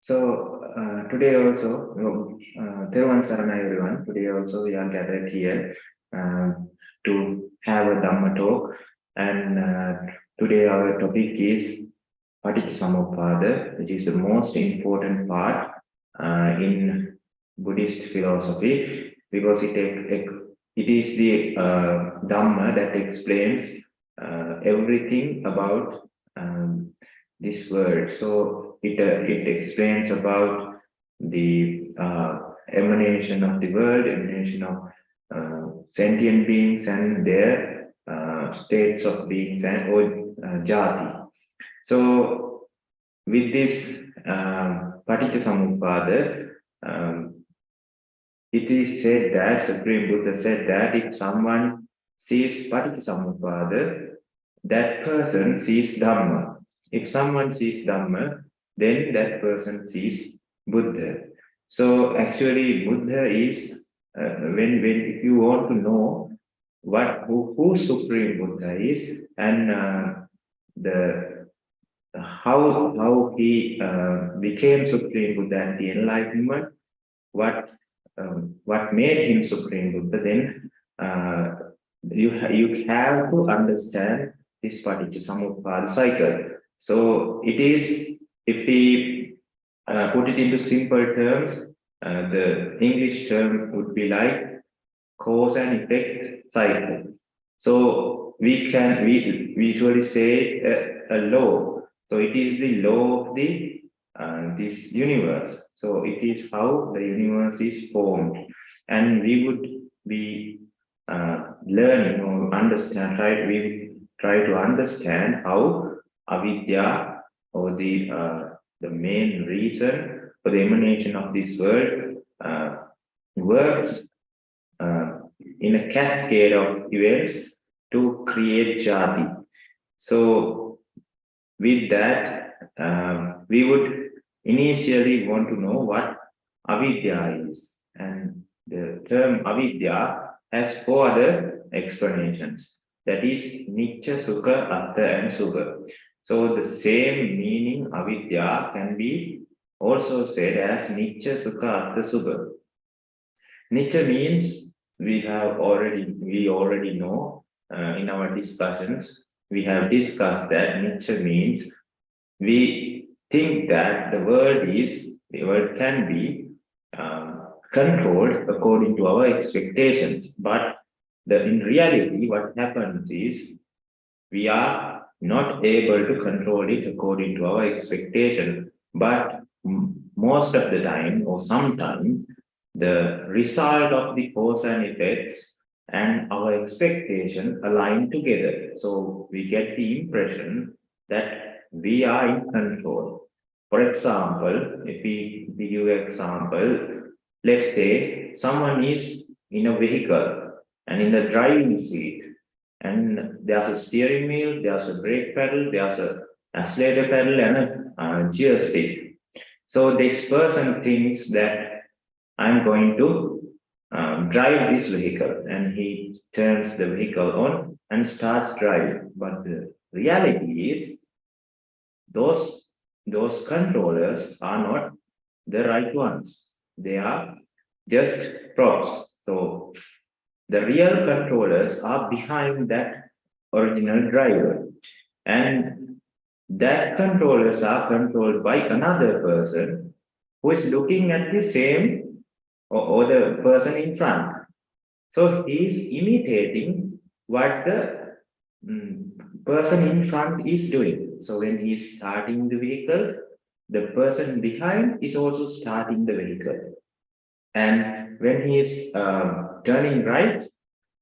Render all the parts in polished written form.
So today also, Theruvan Sarana everyone, today also we are gathered here to have a Dhamma talk, and today our topic is Paticca Samuppada, which is the most important part in Buddhist philosophy, because it is the Dhamma that explains everything about this world. So it explains about the emanation of the world, emanation of sentient beings and their states of beings and or jati. So with this Paticca Samuppada, it is said that Supreme Buddha said that if someone sees Paticca Samuppada, that person sees Dhamma. If someone sees Dhamma, then that person sees Buddha. So actually, Buddha is if you want to know who Supreme Buddha is and how he became Supreme Buddha and the enlightenment, what made him Supreme Buddha, then you have to understand this Paticca Samuppada cycle. So it is, if we put it into simple terms, the English term would be like cause and effect cycle. So we usually say a law. So it is the law of the this universe. So it is how the universe is formed, and we would be learning or understand. We try to understand how avidya, or the main reason for the emanation of this world, works in a cascade of events to create jati. So with that, we would initially want to know what avidya is, and the term avidya has 4 other explanations. That is Nicca, Sukha, Atta and Sukha. So the same meaning avidya can be also said as Nicca, Sukha, Atta, Sukha. Nicca means we already know in our discussions. We have discussed that Nicca means we think that the world can be controlled according to our expectations, but in reality, what happens is we are not able to control it according to our expectation, but most of the time or sometimes the result of the cause and effects and our expectation align together. So we get the impression that we are in control. For example, if we give an example, let's say someone is in a vehicle and in the driving seat, and there's a steering wheel, there's a brake pedal, there's a accelerator pedal and a gear stick. So this person thinks that I'm going to drive this vehicle, and he turns the vehicle on and starts driving. But the reality is those controllers are not the right ones. They are just props. So the real controllers are behind that original driver, and that controllers are controlled by another person who is looking at the same or the person in front. So he is imitating what the person in front is doing. So when he is starting the vehicle, the person behind is also starting the vehicle. And when he is turning right,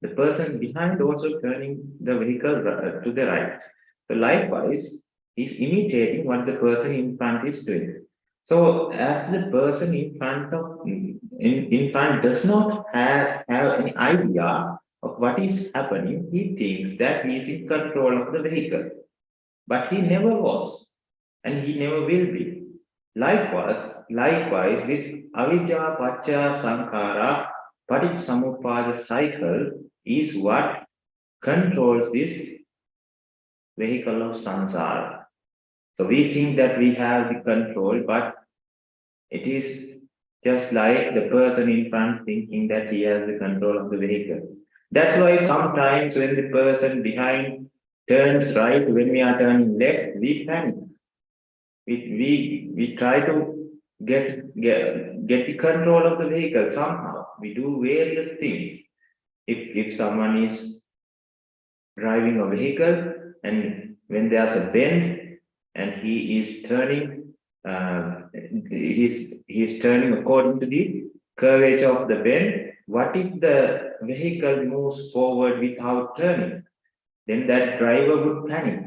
the person behind also turning the vehicle to the right. So likewise, he's imitating what the person in front is doing. So as the person in front does not have any idea of what is happening, he thinks that he is in control of the vehicle. But he never was, and he never will be. Likewise, this avidya, paccaya, sankhara, Paticca Samuppada cycle is what controls this vehicle of samsara. So we think that we have the control, but it is just like the person in front thinking that he has the control of the vehicle. That's why sometimes when the person behind turns right, when we are turning left, we panic. We try to get the control of the vehicle somehow. We do various things. If someone is driving a vehicle and when there's a bend and he is turning, he's turning according to the curvature of the bend. What if the vehicle moves forward without turning? Then that driver would panic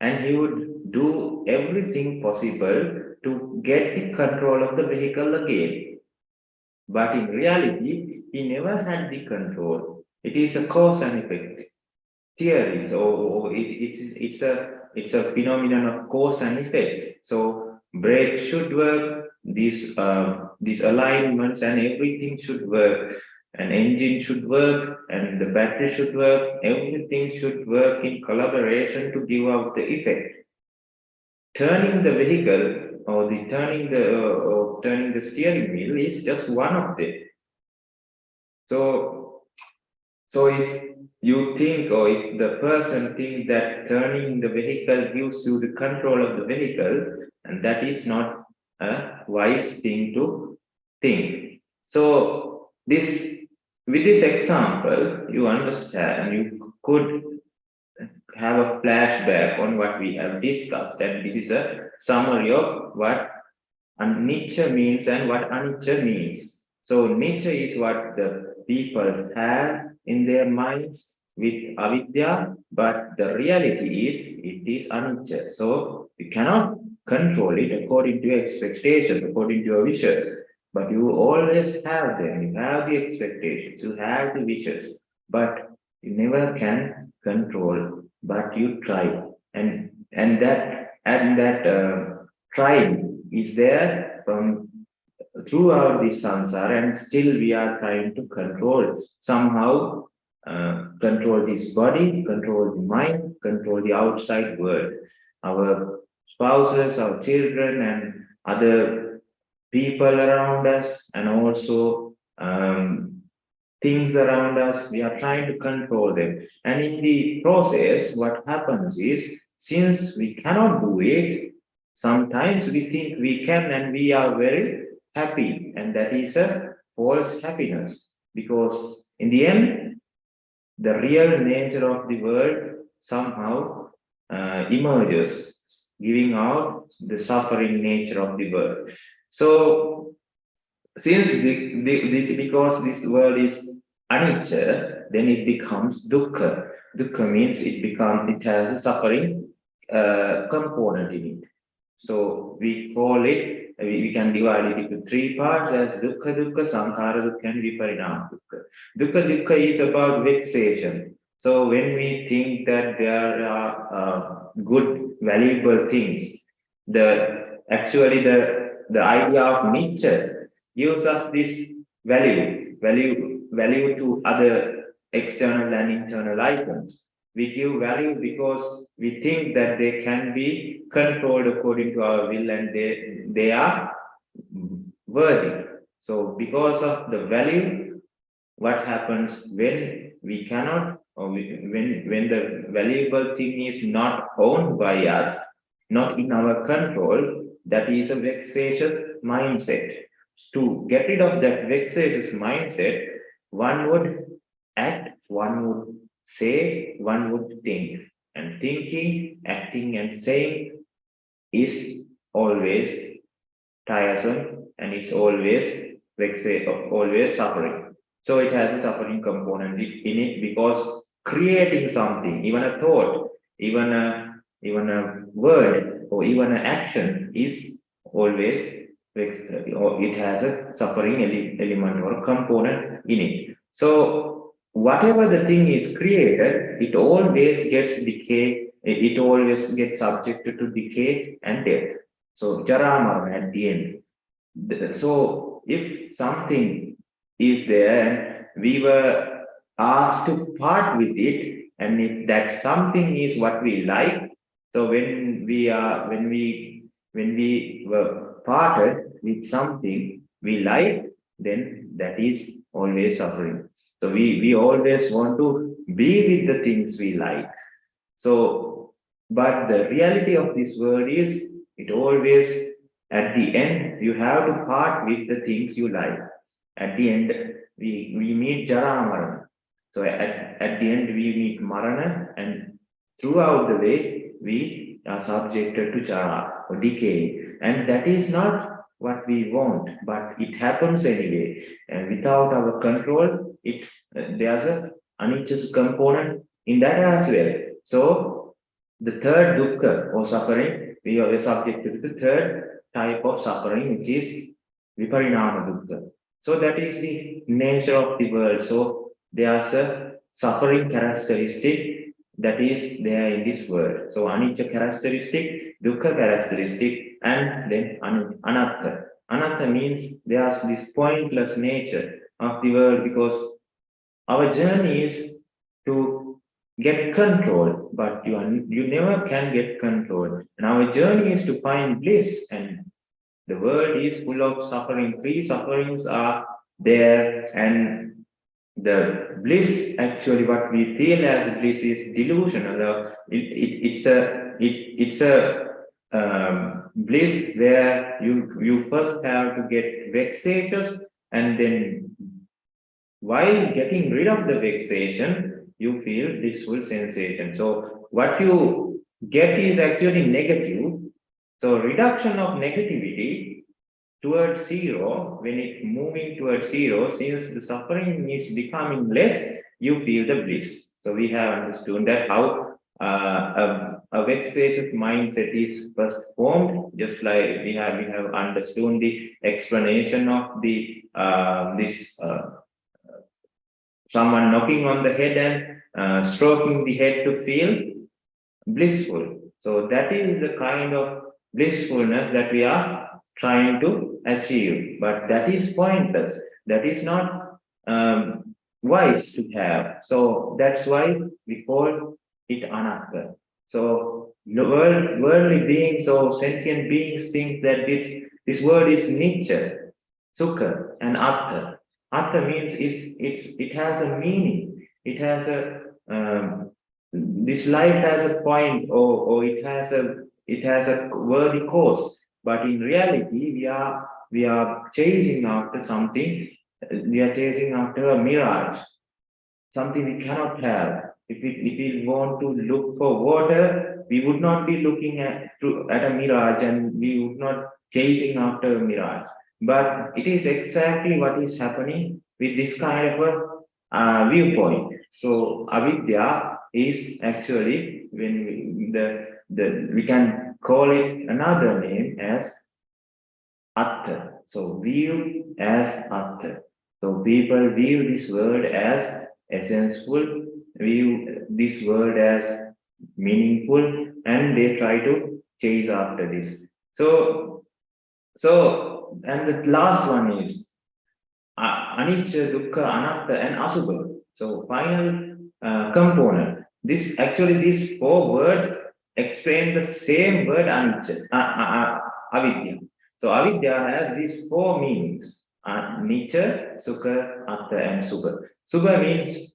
and he would do everything possible to get the control of the vehicle again. But in reality, he never had the control. It is a cause and effect theory. So it's a phenomenon of cause and effects. So brake should work, these alignments and everything should work. An engine should work and the battery should work. Everything should work in collaboration to give out the effect. Turning the vehicle or turning the steering wheel is just one of them. So if you think or if the person thinks that turning the vehicle gives you the control of the vehicle, and that is not a wise thing to think. So with this example, you understand, you could have a flashback on what we have discussed, and this is a summary of what Anicca means and what Anicca means. So Anicca is what the people have in their minds with avidya, but the reality is it is Anicca. So you cannot control it according to your expectations, according to your wishes, but you always have them. You have the expectations, you have the wishes, but you never can control, but you try, and that trying is there from throughout this samsara, and still we are trying to control somehow, control this body, control the mind, control the outside world, our spouses, our children, and other people around us, and also things around us. We are trying to control them, and in the process, what happens is, since we cannot do it, sometimes we think we can and we are very happy, and that is a false happiness, because in the end, the real nature of the world somehow emerges, giving out the suffering nature of the world. So, since because this world is anicca, then it becomes dukkha. Dukkha means it has a suffering component in it. So we call it, we can divide it into three parts as dukkha dukkha, sankhara dukkha, and viparinama dukkha. Dukkha dukkha is about vexation. So when we think that there are good, valuable things, actually the idea of nature gives us this value to other external and internal items. We give value because we think that they can be controlled according to our will, and they are worthy. So because of the value, what happens when we cannot, or when the valuable thing is not owned by us, not in our control, that is a vexatious mindset. To get rid of that vexatious mindset, one would act, one would say, one would think. And thinking, acting, and saying is always tiresome, and it's always suffering. So it has a suffering component in it, because creating something, even a thought, even a word, or even an action is always or it has a suffering element or component in it. So whatever the thing is created, it always gets decay, it always gets subjected to decay and death. So jara marana at the end. So if something is there and we were asked to part with it, And if that something is what we like, so when we were parted with something we like, then that is always suffering. So we always want to be with the things we like. So, but the reality of this world is, it always, at the end, you have to part with the things you like. At the end, we meet Jara Marana. So at the end, we meet Marana, and throughout the way, we are subjected to Jara or decay. And that is not what we want, but it happens anyway. And without our control, there's a Anicca's component in that as well. So the third dukkha or suffering, we are subjected to the third type of suffering, which is viparinama dukkha. So that is the nature of the world. So there's a suffering characteristic that is there in this world. So anicca characteristic, dukkha characteristic, and then anatta. Anatta means there's this pointless nature of the world, because our journey is to get control, but you never can get control. And our journey is to find bliss, and the world is full of suffering. Three sufferings are there, and the bliss, actually, what we feel as bliss is delusional. It's a bliss where you first have to get vexatious, and then while getting rid of the vexation, you feel blissful sensation. So what you get is actually negative. So reduction of negativity towards zero, when it moving towards zero, since the suffering is becoming less, you feel the bliss. So we have understood that how a vexatious mindset is first formed, just like we have understood the explanation of the this someone knocking on the head and stroking the head to feel blissful. So that is the kind of blissfulness that we are trying to achieve, but that is pointless. That is not wise to have. So that's why we call it anatta. So the worldly beings or sentient beings think that this word is nature, sukha, and atta. Atta means it has a meaning. It has a this life has a point, or it has a worthy cause. But in reality, we are chasing after something. We are chasing after a mirage, something we cannot have. If we want to look for water, we would not be looking at a mirage, and we would not chasing after a mirage. But it is exactly what is happening with this kind of a viewpoint. So avidya is actually, when we can call it another name as atta. So view as atta. So people view this word as essential, view this word as meaningful, and they try to chase after this. And the last one is anicca, dukkha, anatta, and asubha. So final component. These four words explain the same word anicca, avidya. So avidya has these four meanings: anicca, sukha, atta, and subha. Subha means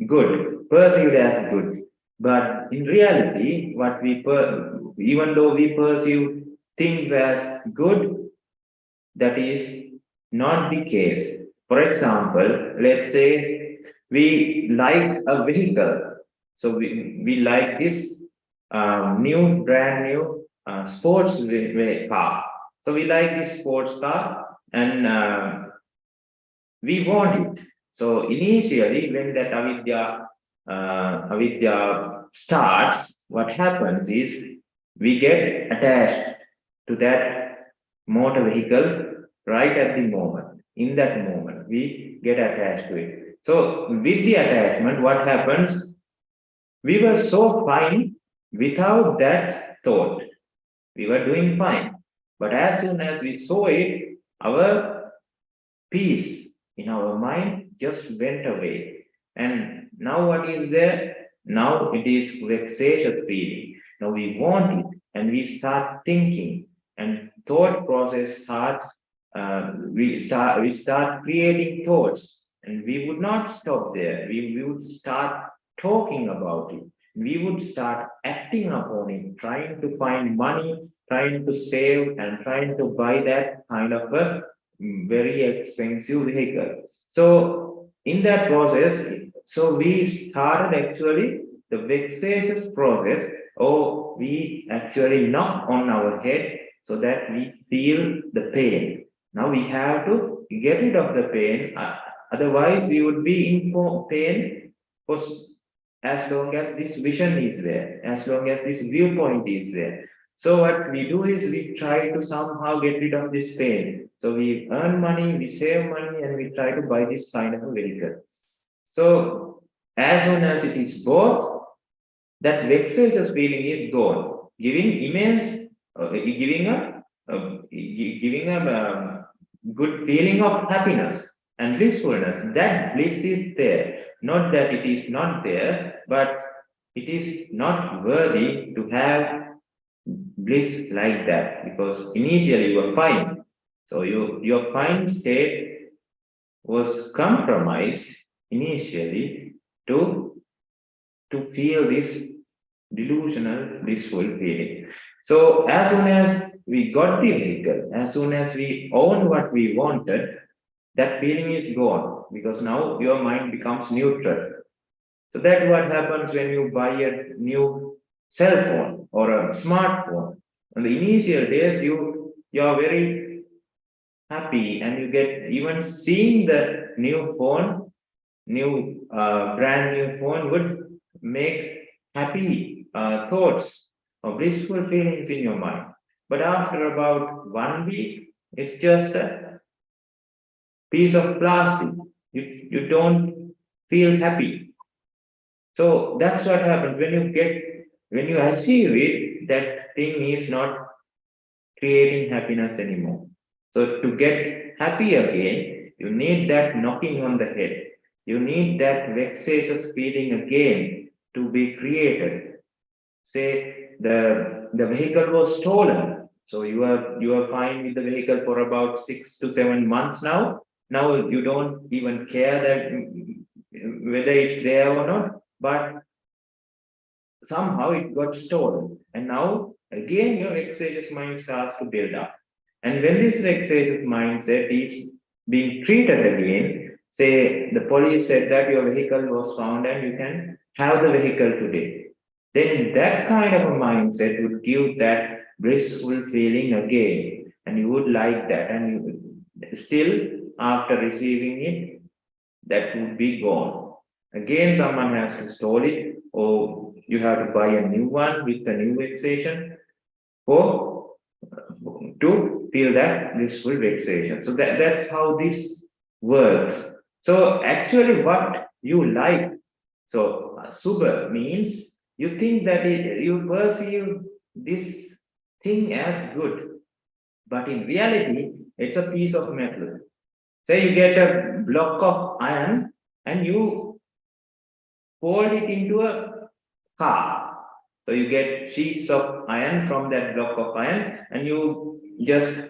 good, perceived as good. But in reality, even though we perceive things as good, that is not the case. For example, let's say we like a vehicle. So we like this brand new sports car. So we like this sports car, and we want it. So initially, when that avidya starts, what happens is we get attached to that motor vehicle right at the moment. In that moment, we get attached to it. So with the attachment, what happens? We were so fine without that thought. We were doing fine. But as soon as we saw it, our peace in our mind just went away. And now what is there? Now it is vexatious feeling. Now we want it, and we start thinking, and thought process starts. We start creating thoughts, and we would not stop there. We would start talking about it. We would start acting upon it, trying to find money, trying to save, and trying to buy that kind of a very expensive vehicle. So in that process, so we started actually the vexatious process, or we actually knock on our head so that we feel the pain. Now we have to get rid of the pain, otherwise we would be in pain for as long as this vision is there, as long as this viewpoint is there. So what we do is we try to somehow get rid of this pain. So we earn money, we save money, and we try to buy this kind of a vehicle. So as soon as it is bought, that vexatious feeling is gone, giving immense, giving a good feeling of happiness and blissfulness. That bliss is there. Not that it is not there, but it is not worthy to have bliss like that, because initially you were fine. So your fine state was compromised initially to feel this delusional, blissful feeling. So as soon as we got the vehicle, as soon as we own what we wanted, that feeling is gone, because now your mind becomes neutral. So that's what happens when you buy a new cell phone or a smartphone. In the initial days, you're very happy, and you get even seeing the new phone, brand new phone would make happy thoughts or blissful feelings in your mind. But after about 1 week, it's just a piece of plastic. You don't feel happy. So that's what happens when you achieve it, that thing is not creating happiness anymore. So to get happy again, you need that knocking on the head. You need that vexatious feeling again to be created. Say the vehicle was stolen. So you are fine with the vehicle for about 6 to 7 months now. Now you don't even care that whether it's there or not, but somehow it got stolen. And now again your vexatious mind starts to build up. And when this vexatious mindset is being treated again, say the police said that your vehicle was found and you can have the vehicle today, then that kind of a mindset would give that blissful feeling again. And you would like that. And still, after receiving it, that would be gone. Again, someone has to store it, or you have to buy a new one with a new vexation for to feel that blissful vexation. So that's how this works. So actually, what you like, so super means you think that you perceive this thing as good, but in reality, it's a piece of metal. Say you get a block of iron and you fold it into a car. So you get sheets of iron from that block of iron and you just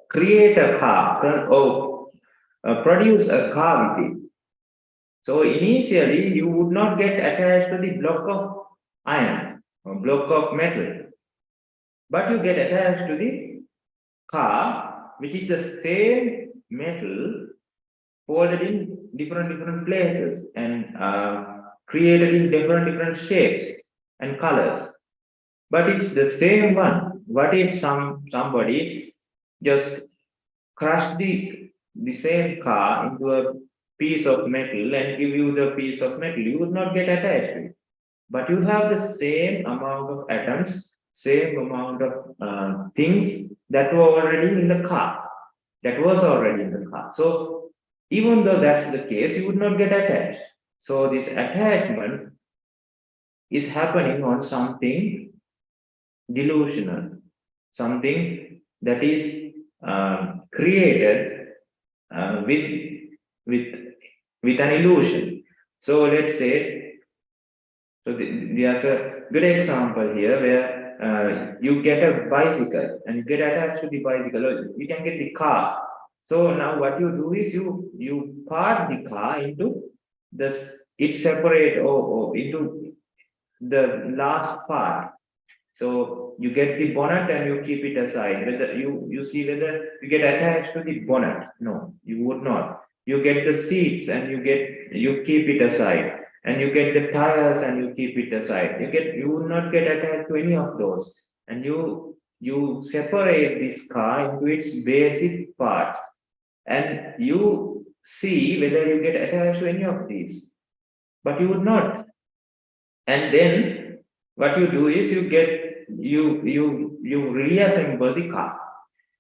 create a car or produce a car with it. So initially you would not get attached to the block of iron or block of metal, but you get attached to the car, which is the same metal folded in different places and created in different shapes and colors. But it's the same one. What if somebody just crushed the same car into a piece of metal and give you the piece of metal? You would not get attached to it. But you have the same amount of atoms, same amount of things that were already in the car. That was already in the car. So even though that's the case, you would not get attached. So this attachment is happening on something delusional, something that is created with with with an illusion. So let's say So there's a good example here where you get a bicycle and you get attached to the bicycle, or you can get the car. So now what you do is you part the car into this, it's separate or into the last part. So you get the bonnet and you keep it aside. Whether you see whether you get attached to the bonnet. No, you would not. You get the seats and you keep it aside. And you get the tires and you keep it aside. You would not get attached to any of those. And you separate this car into its basic parts. And you see whether you get attached to any of these. But you would not. And then what you do is you reassemble the car,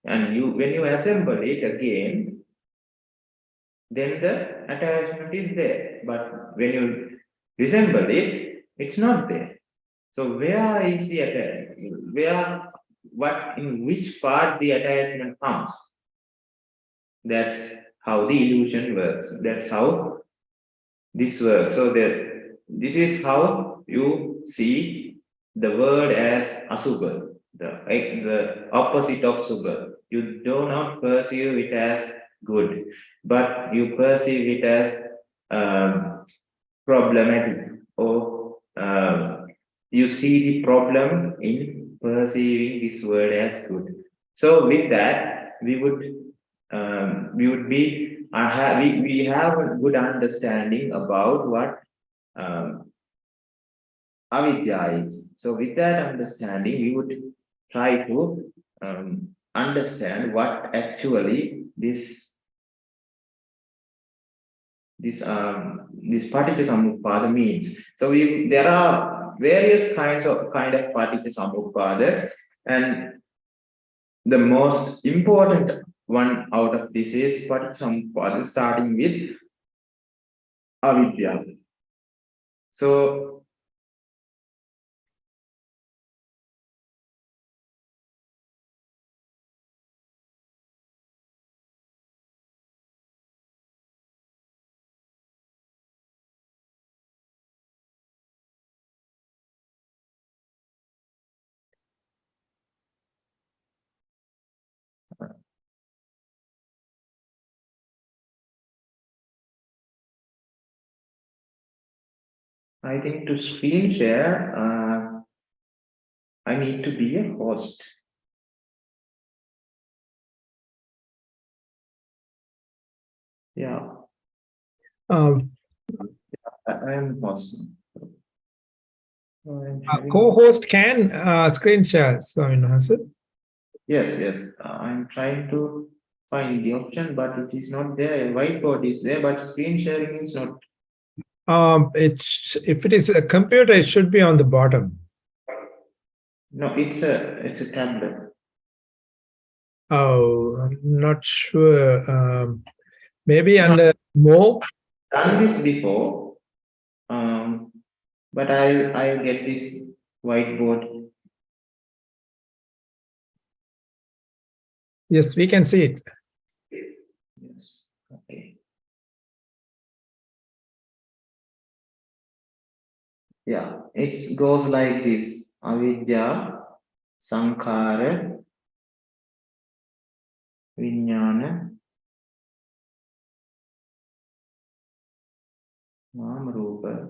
and when you assemble it again, then the attachment is there. But when you reassemble it, it's not there. So where is the attachment? In which part the attachment comes? That's how the illusion works. That's how this works. So this is how you see the word as asubha, the opposite of subha. You do not perceive it as good, but you perceive it as problematic, or you see the problem in perceiving this word as good. So with that, we would be we have a good understanding about what avidya is. So with that understanding, we would try to understand what actually this Paticca Samuppada means. So there are various kind of Paticca Samuppada, and the most important one out of this is Paticca Samuppada, starting with avidya. So I think to screen share, I need to be a host. Yeah. I am host. Co-host can screen share, Yes. I'm trying to find the option, but it is not there. Whiteboard is there, but screen sharing is not. If it is a computer, it should be on the bottom. No, it's a tablet. Oh, I'm not sure. Maybe under more. Done this before, but I'll get this whiteboard. Yes, we can see it. Yes. Okay. Yeah, it goes like this: avidya, sankhara, vijnana, nama rupa,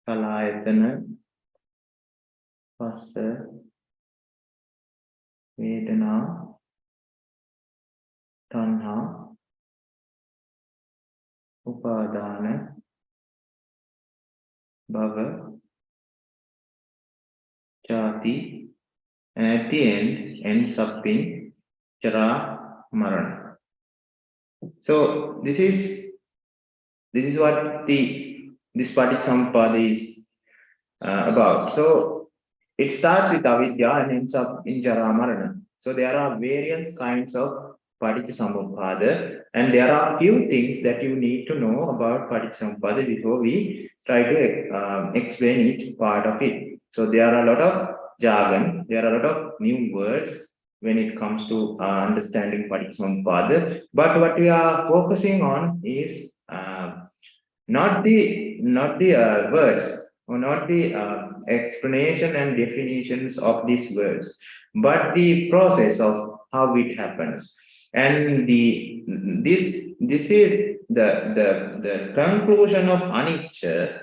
kalayatana, phassa, vedana, tanha, upadana, bhava, jati, and at the end ends up in chara, marana. So this is what this Paticca Samuppada is about. So it starts with avidya and ends up in jara, marana. So there are various kinds of Paticca Samuppada, and there are few things that you need to know about Paticca Samuppada before we try to explain each part of it. So there are a lot of jargon, there are a lot of new words when it comes to understanding Paticca Samuppada, but what we are focusing on is not the words or not the explanation and definitions of these words, but the process of how it happens. And this is the conclusion of Anicca,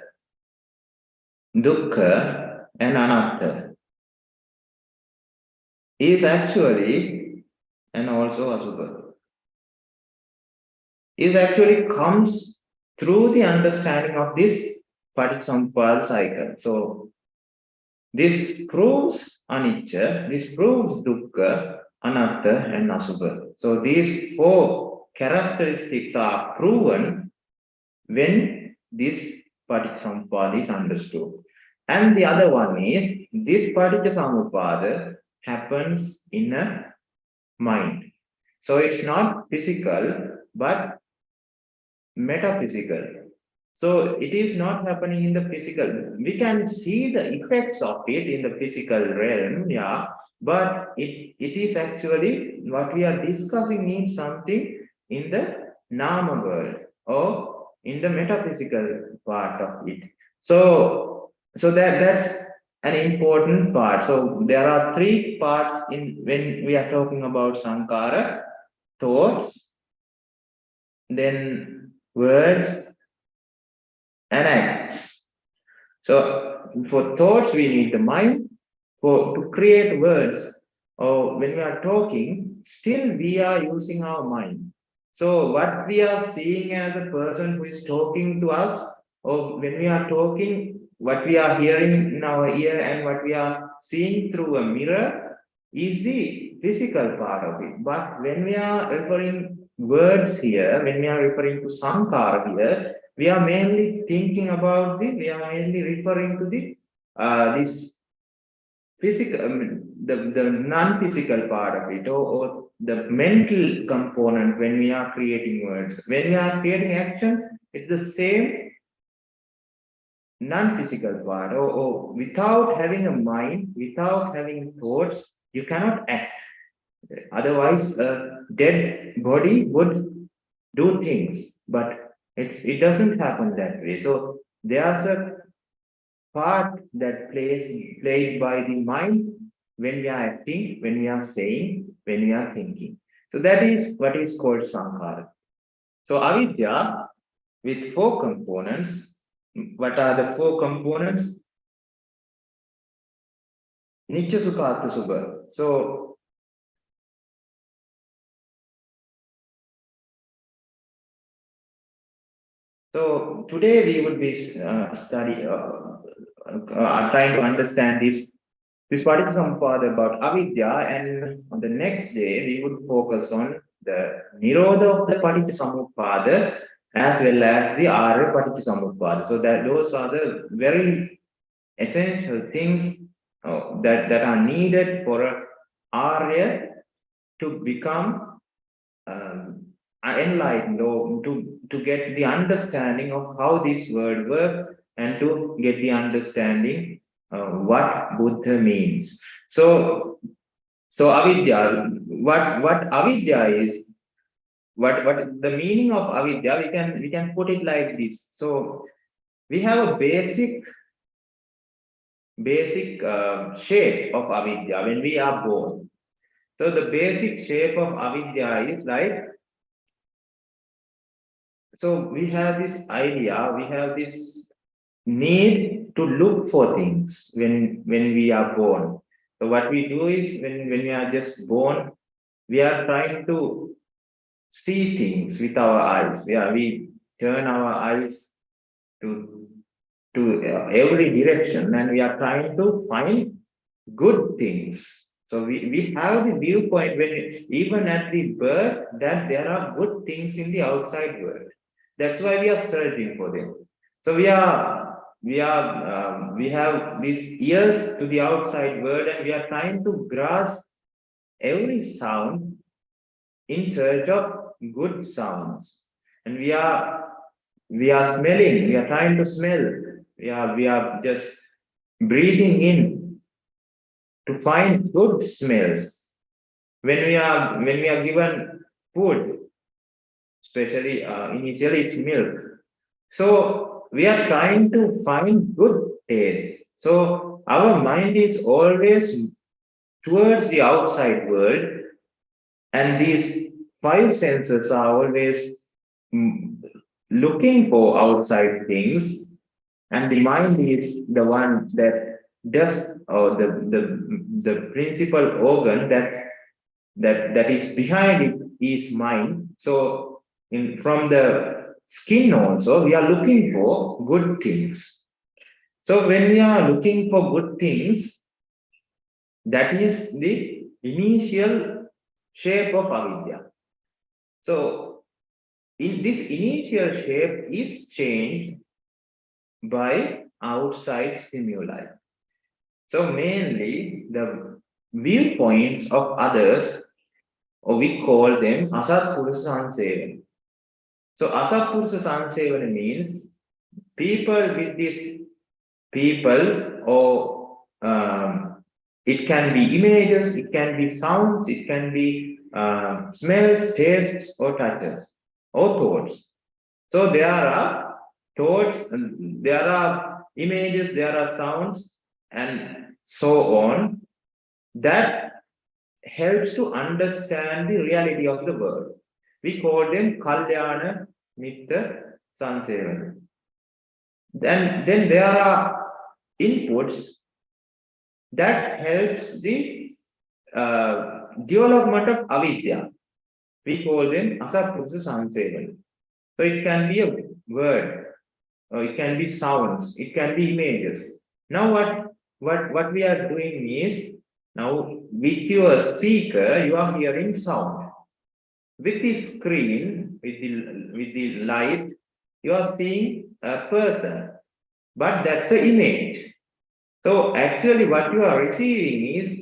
Dukkha, and Anatta is actually, and also Asubha, is actually comes through the understanding of this Paticca Samuppada cycle. So this proves Anicca, this proves Dukkha, Anatta, and Asubha. So these four characteristics are proven when this Paticca Samuppada is understood. And the other one is this Paticca Samuppada happens in a mind. So it's not physical, but metaphysical. So it is not happening in the physical. We can see the effects of it in the physical realm, yeah, but it is actually what we are discussing is something in the Nama world or in the metaphysical part of it. So that's an important part. So there are three parts in when we are talking about Sankhara: thoughts, then words, and acts. So for thoughts, we need the mind. To create words, or when we are talking, still we are using our mind. So what we are seeing as a person who is talking to us, or when we are talking, what we are hearing in our ear and what we are seeing through a mirror is the physical part of it. But when we are referring words here, when we are referring to Sankhara here, we are mainly thinking about we are mainly referring to this physical, the non-physical part of it, or the mental component when we are creating words. When we are creating actions, it's the same non-physical part, or without having a mind, without having thoughts, you cannot act. Otherwise, a dead body would do things, but it doesn't happen that way. So there's a part that played by the mind when we are acting, when we are saying, when we are thinking. So that is what is called Sankhara. So avidya with four components. What are the four components? Nitya Sukha Atha Subha. So today we would be trying to understand this Paticca Samuppada about avidya, and on the next day we would focus on the Nirodha of the Paticca Samuppada as well as the Arya Paticca Samuppada. So that those are the very essential things that are needed for a Arya to become enlightened, or to get the understanding of how this word works and to get the understanding what Buddha means. So avidya, what avidya is, what the meaning of avidya, we can put it like this. So we have a basic shape of avidya when we are born. So the basic shape of avidya is like, so we have this idea, we have this need to look for things when we are born. So what we do is when we are just born, we are trying to see things with our eyes. We turn our eyes to every direction, and we are trying to find good things. So we have the viewpoint when even at the birth that there are good things in the outside world. That's why we are searching for them. So we have these ears to the outside world, and we are trying to grasp every sound in search of good sounds. And we are smelling. We are trying to smell. We are just breathing in to find good smells. When we are given food, especially initially it's milk. So we are trying to find good taste. So our mind is always towards the outside world, and these five senses are always mm, looking for outside things, and the mind is the one that does, or the principal organ that is behind it is mind. So in from the skin also we are looking for good things. So when we are looking for good things, that is the initial shape of avidya. So in this initial shape is changed by outside stimuli. So mainly the viewpoints of others, or we call them asatpurusa sansevana. So asatpurusa sansevana means people with this people, or it can be images, it can be sounds, it can be smells, tastes, or touches, or thoughts. So there are thoughts, there are images, there are sounds, and so on, that helps to understand the reality of the world. We call them Kalyana Mitta Sansevana. Then there are inputs that helps the development of avidya. We call them asatpurusa sansevana. So it can be a word, or it can be sounds, it can be images. Now what we are doing is, now with your speaker you are hearing sound. With the screen, with the light, you are seeing a person, but that's an image. So actually what you are receiving is,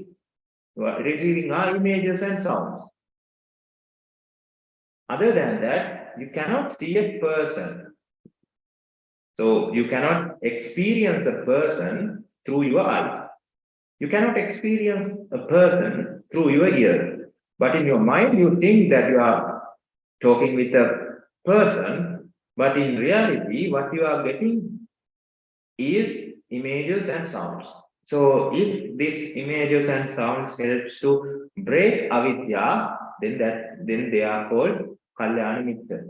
you are receiving are images and sounds. Other than that, you cannot see a person. So you cannot experience a person through your eyes. You cannot experience a person through your ears. But in your mind, you think that you are talking with a person, but in reality, what you are getting is images and sounds. So if these images and sounds helps to break avidya, then they are called kalyana mitta.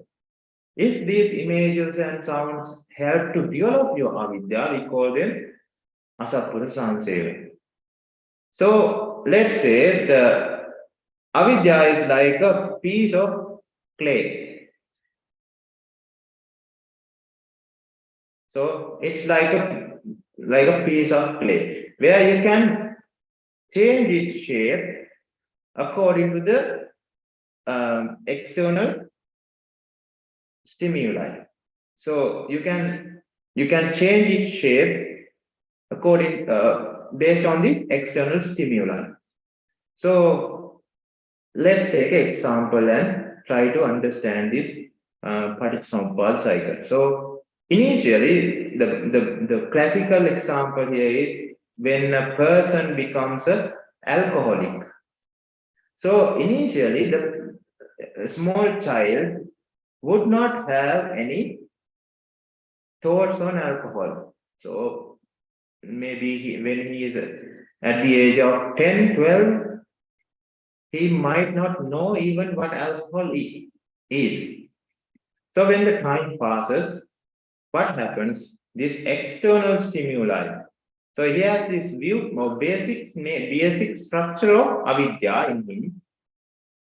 If these images and sounds help to develop your avidya, we call them asatpurusa. So let's say the avidya is like a piece of clay. So it's like a piece of clay where you can change its shape according to the external stimuli. So you can change its shape according based on the external stimuli. So let's take an example and try to understand this Paticca Samuppada cycle. So initially, the classical example here is when a person becomes an alcoholic. So initially, the small child would not have any thoughts on alcohol. So maybe when he is at the age of 10, 12, he might not know even what alcohol is. So when the time passes, what happens? This external stimuli. So he has this view or basic structure of avidya in him.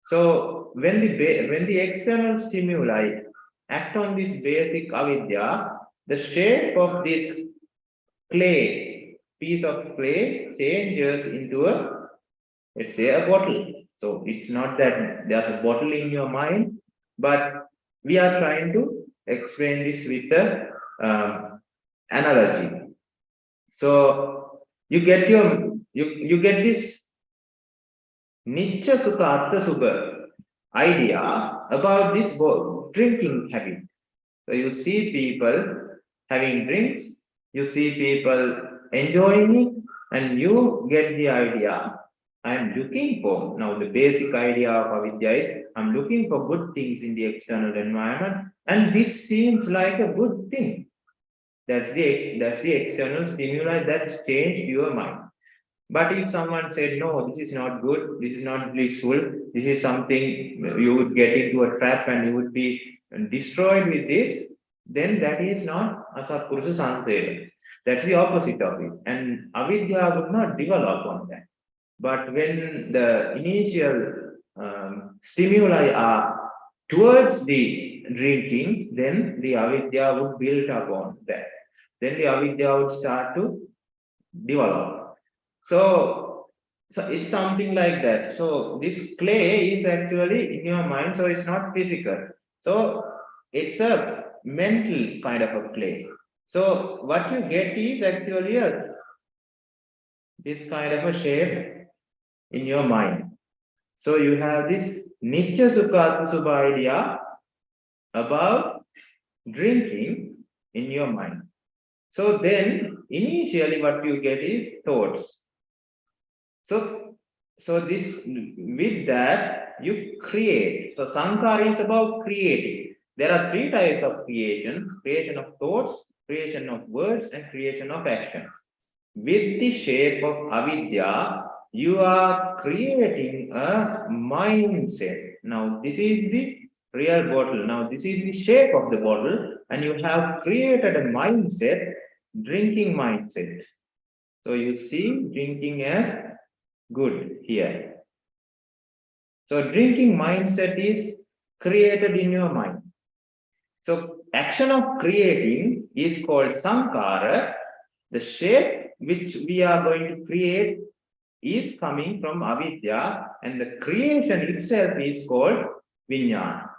So when the external stimuli act on this basic avidya, the shape of this piece of clay changes into a, let's say, a bottle. So it's not that there's a bottle in your mind, but we are trying to explain this with the analogy. So you get you get this Nicha Sukha Artha Sukha idea about this drinking habit. So you see people having drinks, you see people enjoying it, and you get the idea I am looking for. Now, the basic idea of avidya is I'm looking for good things in the external environment, and this seems like a good thing. That's the external stimuli that changed your mind. But if someone said, no, this is not good, this is not blissful, this is something you would get into a trap and you would be destroyed with this, then that is not asatpurusha sansera. That's the opposite of it. And avidya would not develop on that. But when the initial stimuli are towards the drinking, then the avidya would build upon that. Then the avidya would start to develop. So it's something like that. So this clay is actually in your mind, so it's not physical. So it's a mental kind of a clay. So what you get is actually this kind of a shape in your mind. So you have this Nitya Sukha Subha idea about drinking in your mind. So then initially what you get is thoughts. So this with that you create. So Sankhara is about creating. There are three types of creation: creation of thoughts, creation of words, and creation of action. With the shape of avidya, you are creating a mindset. Now this is the real bottle. Now this is the shape of the bottle, and you have created a mindset, drinking mindset. So you see drinking as good here. So drinking mindset is created in your mind. So action of creating is called sankhara. The shape which we are going to create is coming from avidya, and the creation itself is called vijnana.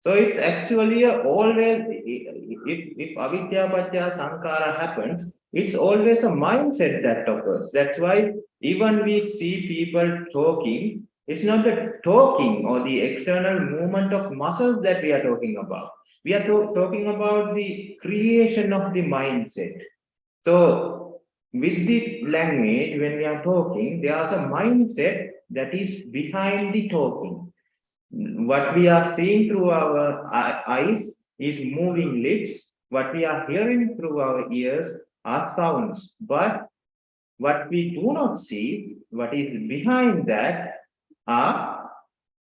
So it's actually always, if avidya patya sankhara happens, it's always a mindset that occurs. That's why even we see people talking, it's not the talking or the external movement of muscles that we are talking about. We are talking about the creation of the mindset. So with the language, when we are talking, there's a mindset that is behind the talking. What we are seeing through our eyes is moving lips. What we are hearing through our ears are sounds. But what we do not see, what is behind that, are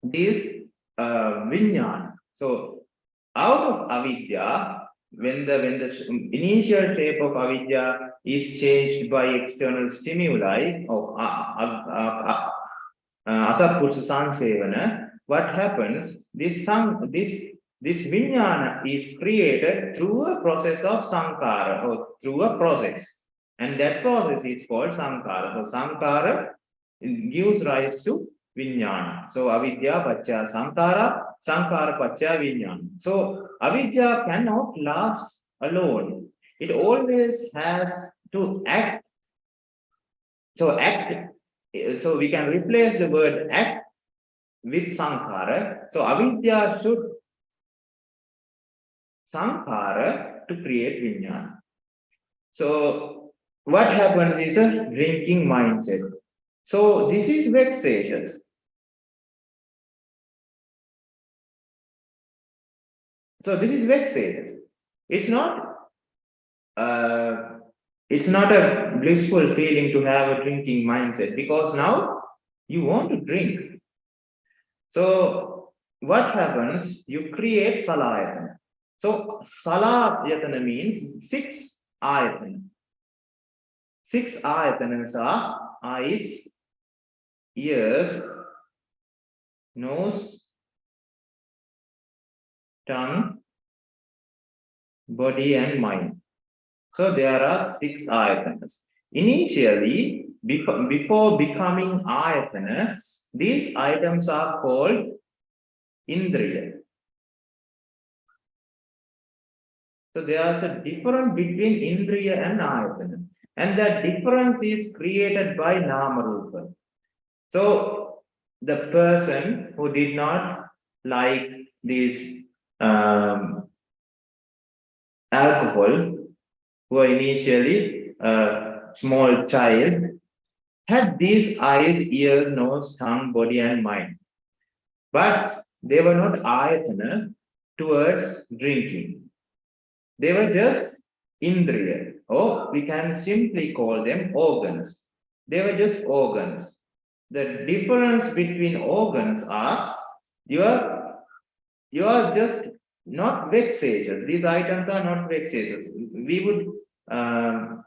these vijnana. So out of avidya, when the initial shape of avidya is changed by external stimuli of asatpurusha sansevana, what happens? This vijnana is created through a process of sankhara, or through a process, and that process is called sankhara. So sankhara gives rise to vijnana. So avidya pacha sankhara, sankhara pacha vijnana. So avidya cannot last alone. It always has to act. So act. So we can replace the word act with sankhara. So avidya should sankhara to create vijnana. So what happens is a drinking mindset. So this is vexation. So this is vexation. It's not a blissful feeling to have a drinking mindset, because now you want to drink. So what happens? You create salayatana. So salayatana means 6 ayatana. 6 ayatanas are eyes, ears, nose, tongue, body, and mind. So there are 6 ayatanas. Initially, before becoming ayatana, these items are called indriya. So there is a difference between indriya and ayatana, and that difference is created by nama rupa. So the person who did not like this alcohol, who are initially a small child, had these eyes, ears, nose, tongue, body, and mind. But they were not ayatana towards drinking. They were just indriya, or we can simply call them organs. They were just organs. The difference between organs are you are just not vexatious. These items are not vexatious. Um,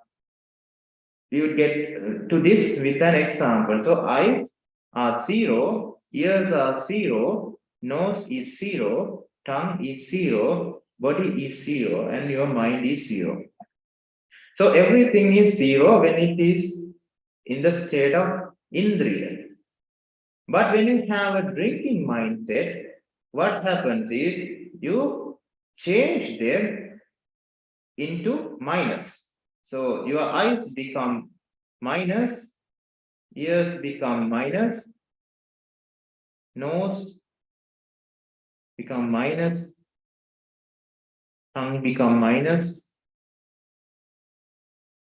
we would get to this with an example. So eyes are zero, ears are zero, nose is zero, tongue is zero, body is zero, and your mind is zero. So everything is zero when it is in the state of indriya. But when you have a drinking mindset, what happens is you change them into minus. So your eyes become minus, ears become minus, nose become minus, tongue become minus,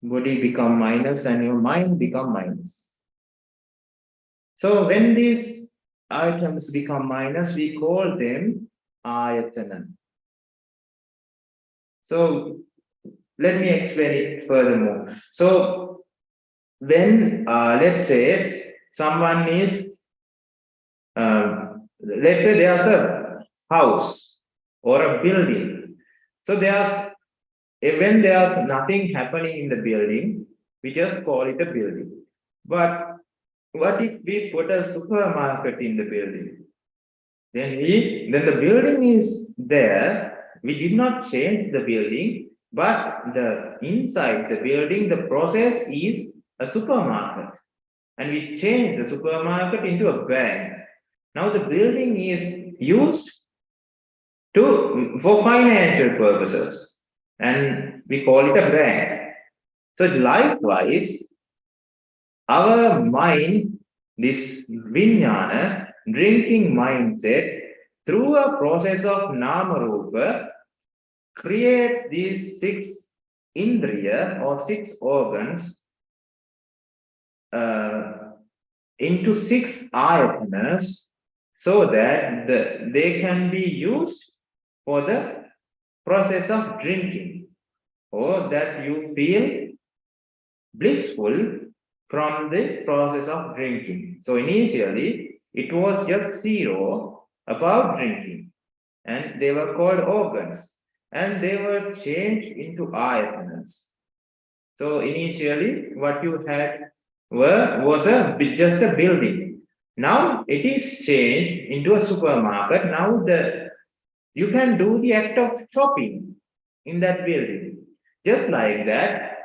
body become minus, and your mind become minus. So when these items become minus, we call them ayatana. So let me explain it furthermore. So when let's say someone is let's say there's a house or a building. So when there's nothing happening in the building, we just call it a building. But what if we put a supermarket in the building? Then the building is there. We did not change the building, but the inside the building, the process is a supermarket. And we changed the supermarket into a bank. Now the building is used for financial purposes, and we call it a bank. So likewise, our mind, this vijnana, drinking mindset, through a process of nama rupa, creates these six indriya or six organs into six ayatanas, so that they can be used for the process of drinking, or that you feel blissful from the process of drinking. So initially, it was just zero about drinking, and they were called organs, and they were changed into ayatanas. So initially, what you had was just a building. Now it is changed into a supermarket. Now you can do the act of shopping in that building. Just like that,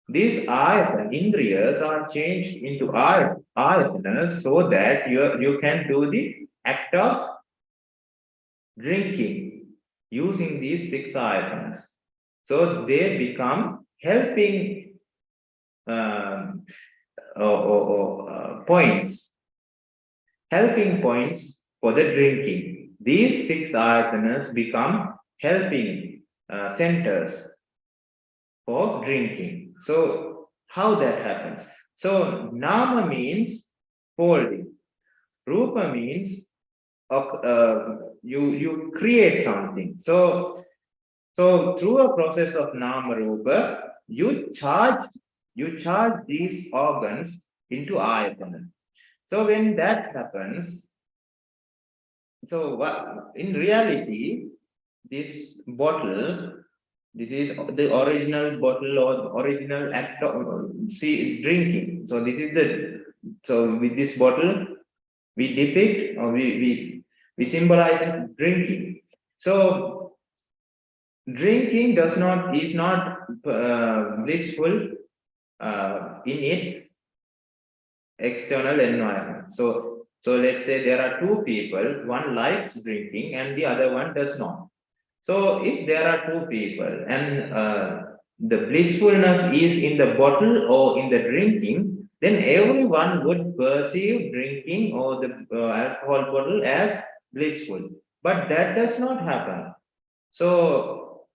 these indriyas are changed into ayatanas, so that you can do the act of drinking using these six ayatanas. So they become helping points, helping points for the drinking. These six ayatanas become helping centers for drinking. So how that happens? So nama means folding. Rupa means you create something. So through a process of nama rupa, you charge these organs into ayatana. So when that happens, so what in reality, this bottle, this is the original bottle or original act of drinking. So this is so with this bottle we depict, or we symbolize drinking. So drinking is not blissful in its external environment. So let's say there are two people, one likes drinking and the other one does not. So if there are two people and the blissfulness is in the bottle or in the drinking, then everyone would perceive drinking or the alcohol bottle as blissful. But that does not happen. So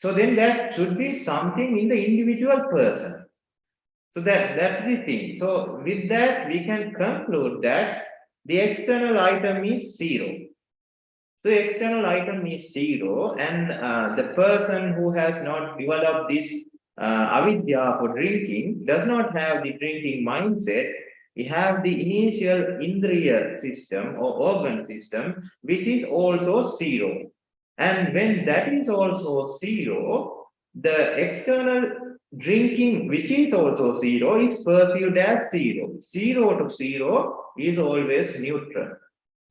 then that should be something in the individual person. So that's the thing. So with that, we can conclude that the external item is zero. So external item is zero, and the person who has not developed this avidya for drinking does not have the drinking mindset. We have the initial indriya system or organ system, which is also zero. And when that is also zero, the external drinking, which is also zero, is perceived as zero. Zero to zero is always neutral.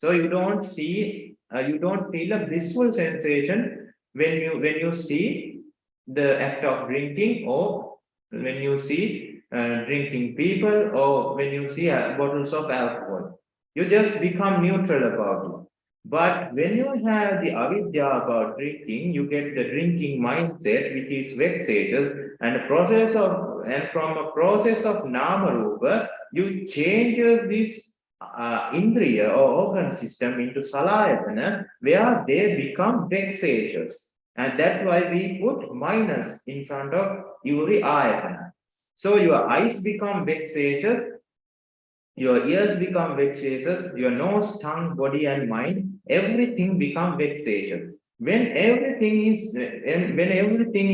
So you don't feel a blissful sensation when you see the act of drinking, or when you see drinking people, or when you see bottles of alcohol. You just become neutral about it. But when you have the avidya about drinking, you get the drinking mindset, which is vexatious, and from a process of nama rupa, you change this indriya or organ system into salayatana, where they become vexatious. And that's why we put minus in front of uri ayatana. So your eyes become vexatious, your ears become vexatious, your nose, tongue, body, and mind, everything become vexatious. When everything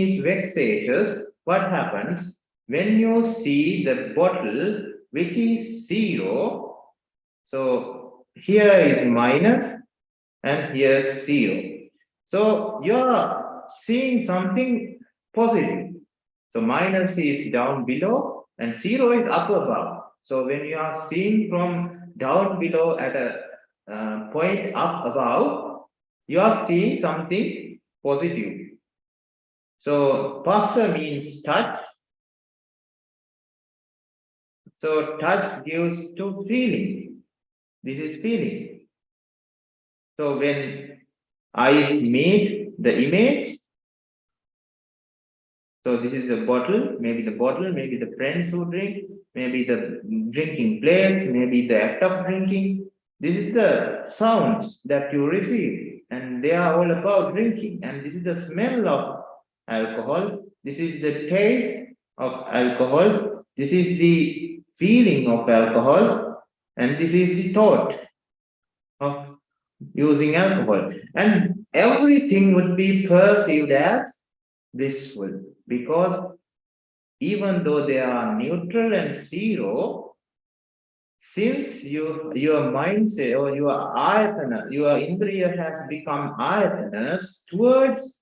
is vexatious, what happens? When you see the bottle which is zero, so here is minus and here is zero. So you are seeing something positive. So minus is down below and zero is up above. So when you are seeing from down below at a point up above, you are seeing something positive. So passa means touch. So touch gives to feeling. This is feeling. So when eyes meet the image, so this is the bottle, maybe the friends who drink, maybe the drinking place, maybe the act of drinking. This is the sounds that you receive, and they are all about drinking. And this is the smell of alcohol. This is the taste of alcohol. This is the feeling of alcohol, and this is the thought of using alcohol. And everything would be perceived as blissful, because even though they are neutral and zero, since your mindset or your ayatana, your indriya has become ayatanas towards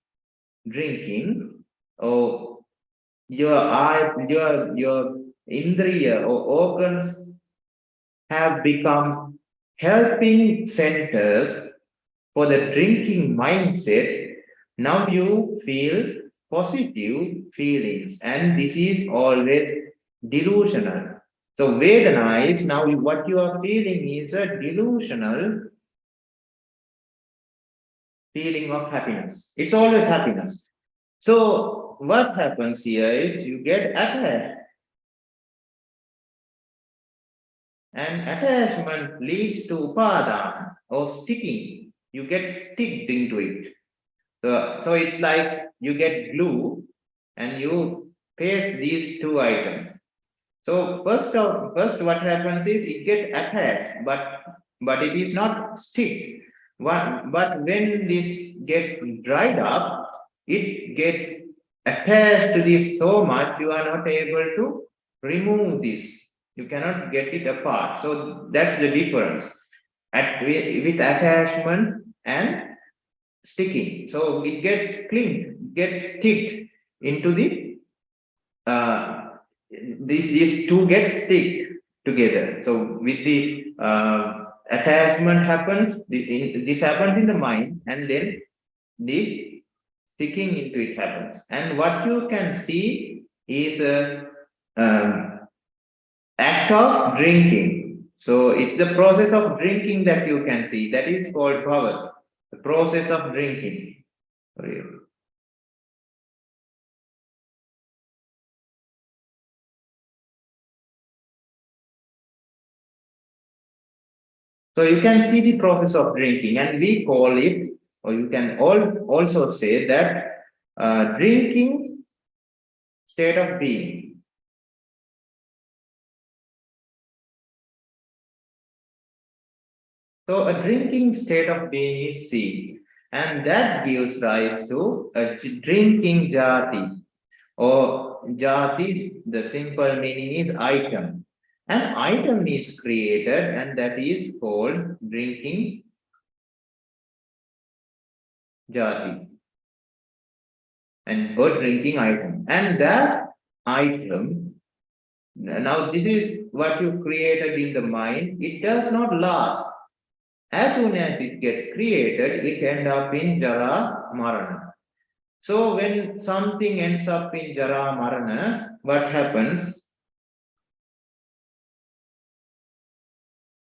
drinking, or your indriya or organs have become helping centers for the drinking mindset. Now you feel positive feelings, and this is always delusional. So Vedana is now what you are feeling is a delusional feeling of happiness. It's always happiness. So what happens here is you get attached, and attachment leads to upadana or sticking. You get sticked into it. So it's like you get glue and you paste these two items. So first what happens is it gets attached, but it is not stick. But when this gets dried up, it gets attached to this so much you are not able to remove this. You cannot get it apart. So that's the difference with attachment and sticking. So it gets sticked into the these two get stick together. So with the attachment happens, this happens in the mind, and then the sticking into it happens. And what you can see is a act of drinking. So it's the process of drinking that you can see. That is called bhava, the process of drinking. So you can see the process of drinking, and we call it, or you can also say that drinking state of being. So a drinking state of being is seed, and that gives rise to a drinking jati. Or jati, the simple meaning is item. An item is created, and that is called drinking jati, and or drinking item. And that item, now this is what you created in the mind, it does not last. As soon as it gets created, it ends up in Jara Marana. So when something ends up in Jara Marana, what happens?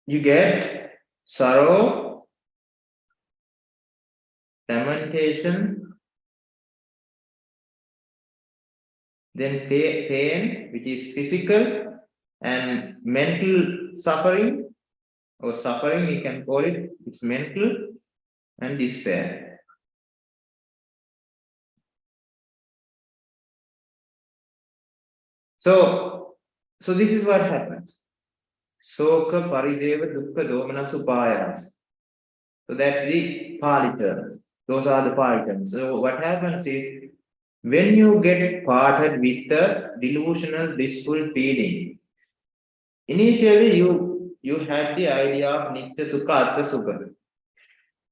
You get sorrow, lamentation, then pain, which is physical, and mental suffering, or suffering, we can call it, it's mental, and despair. So this is what happens. Soka, Parideva, Dukkha, Domanas, Upayas. So that's the Pali terms. Those are the Pali terms. So what happens is, when you get parted with the delusional, blissful feeling, initially you had the idea of Nitya Sukha, Atta Sukha.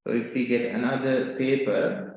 So if we get another paper,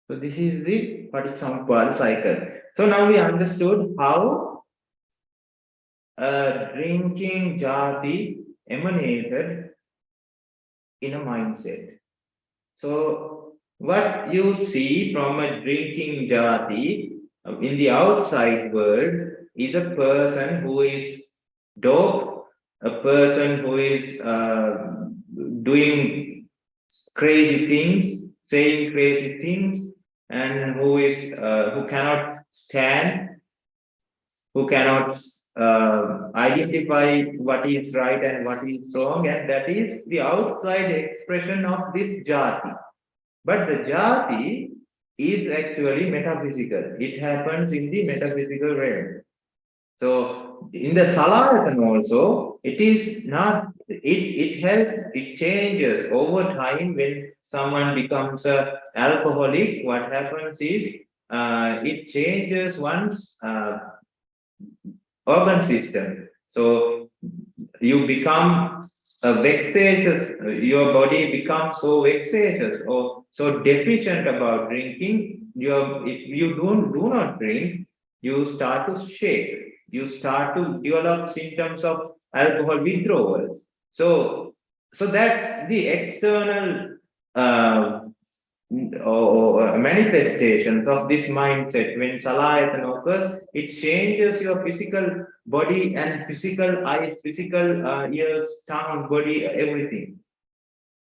so this is the Paticca Samuppada cycle. So now we understood how drinking jati emanated in a mindset. So what you see from a drinking jati in the outside world is a person who is dope, a person who is doing crazy things, saying crazy things, and who cannot stand, who cannot identify what is right and what is wrong, and that is the outside expression of this jati. But the jati is actually metaphysical. It happens in the metaphysical realm. So in the Salayatan also, it is not, it changes over time. When someone becomes a alcoholic, what happens is it changes one's organ system. So you become vexatious, your body becomes so vexatious or so deficient about drinking. If you do not drink, you start to shake. You start to develop symptoms of alcohol withdrawals. So that's the external uh, or manifestations of this mindset. When Salayatan occurs, it changes your physical body and physical eyes, physical ears, tongue, body, everything.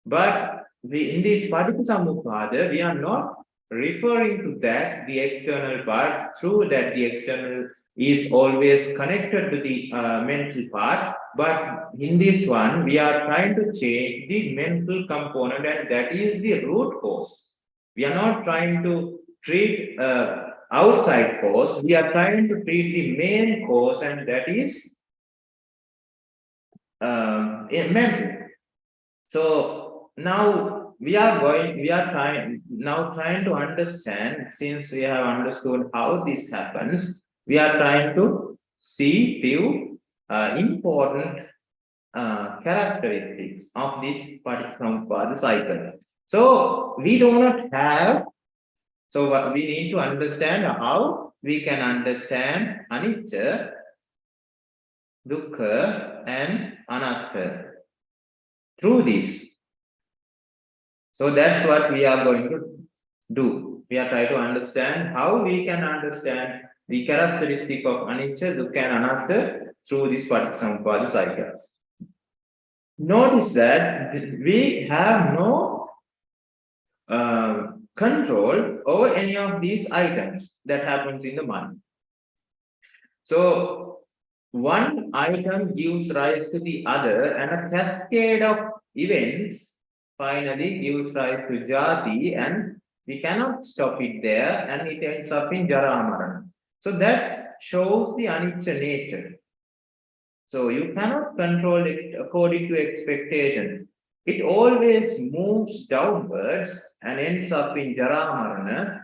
But in this Paticca Samuppada, we are not referring to that, the external part, through that the external is always connected to the mental part. But in this one, we are trying to change the mental component, and that is the root cause. We are not trying to treat outside cause, we are trying to treat the main cause, and that is mental. So now we are trying to understand, since we have understood how this happens, we are trying to see few important characteristics of this Paticca Samuppada cycle. So we do not have, so what we need to understand how we can understand Anicca, Dukkha and Anatta through this. So that's what we are going to do. We are trying to understand how we can understand the characteristic of Anicca, Dukkha and Anatta through this Paticca Samuppada cycle. Notice that we have no control over any of these items that happens in the mind. So one item gives rise to the other, and a cascade of events finally gives rise to jati, and we cannot stop it there, and it ends up in jara marana. So that shows the anicca nature. So you cannot control it according to expectation. It always moves downwards and ends up in jara marana,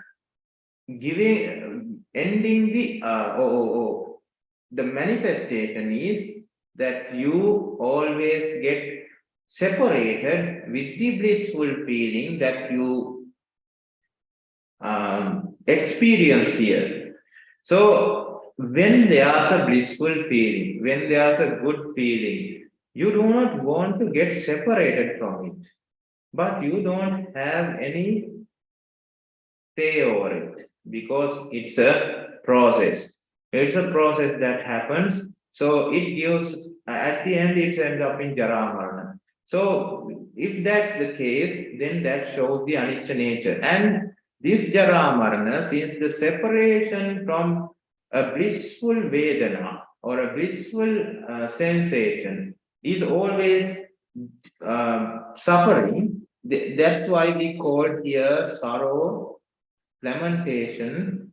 ending the the manifestation is that you always get separated with the blissful feeling that you experience here. So when there's a blissful feeling, when there's a good feeling, you do not want to get separated from it, but you don't have any say over it because it's a process. It's a process that happens. So it gives, at the end, it ends up in jara marana. So if that's the case, then that shows the anicca nature. And this jara marana, since the separation from a blissful vedana or a blissful sensation is always suffering, that's why we call here sorrow, lamentation,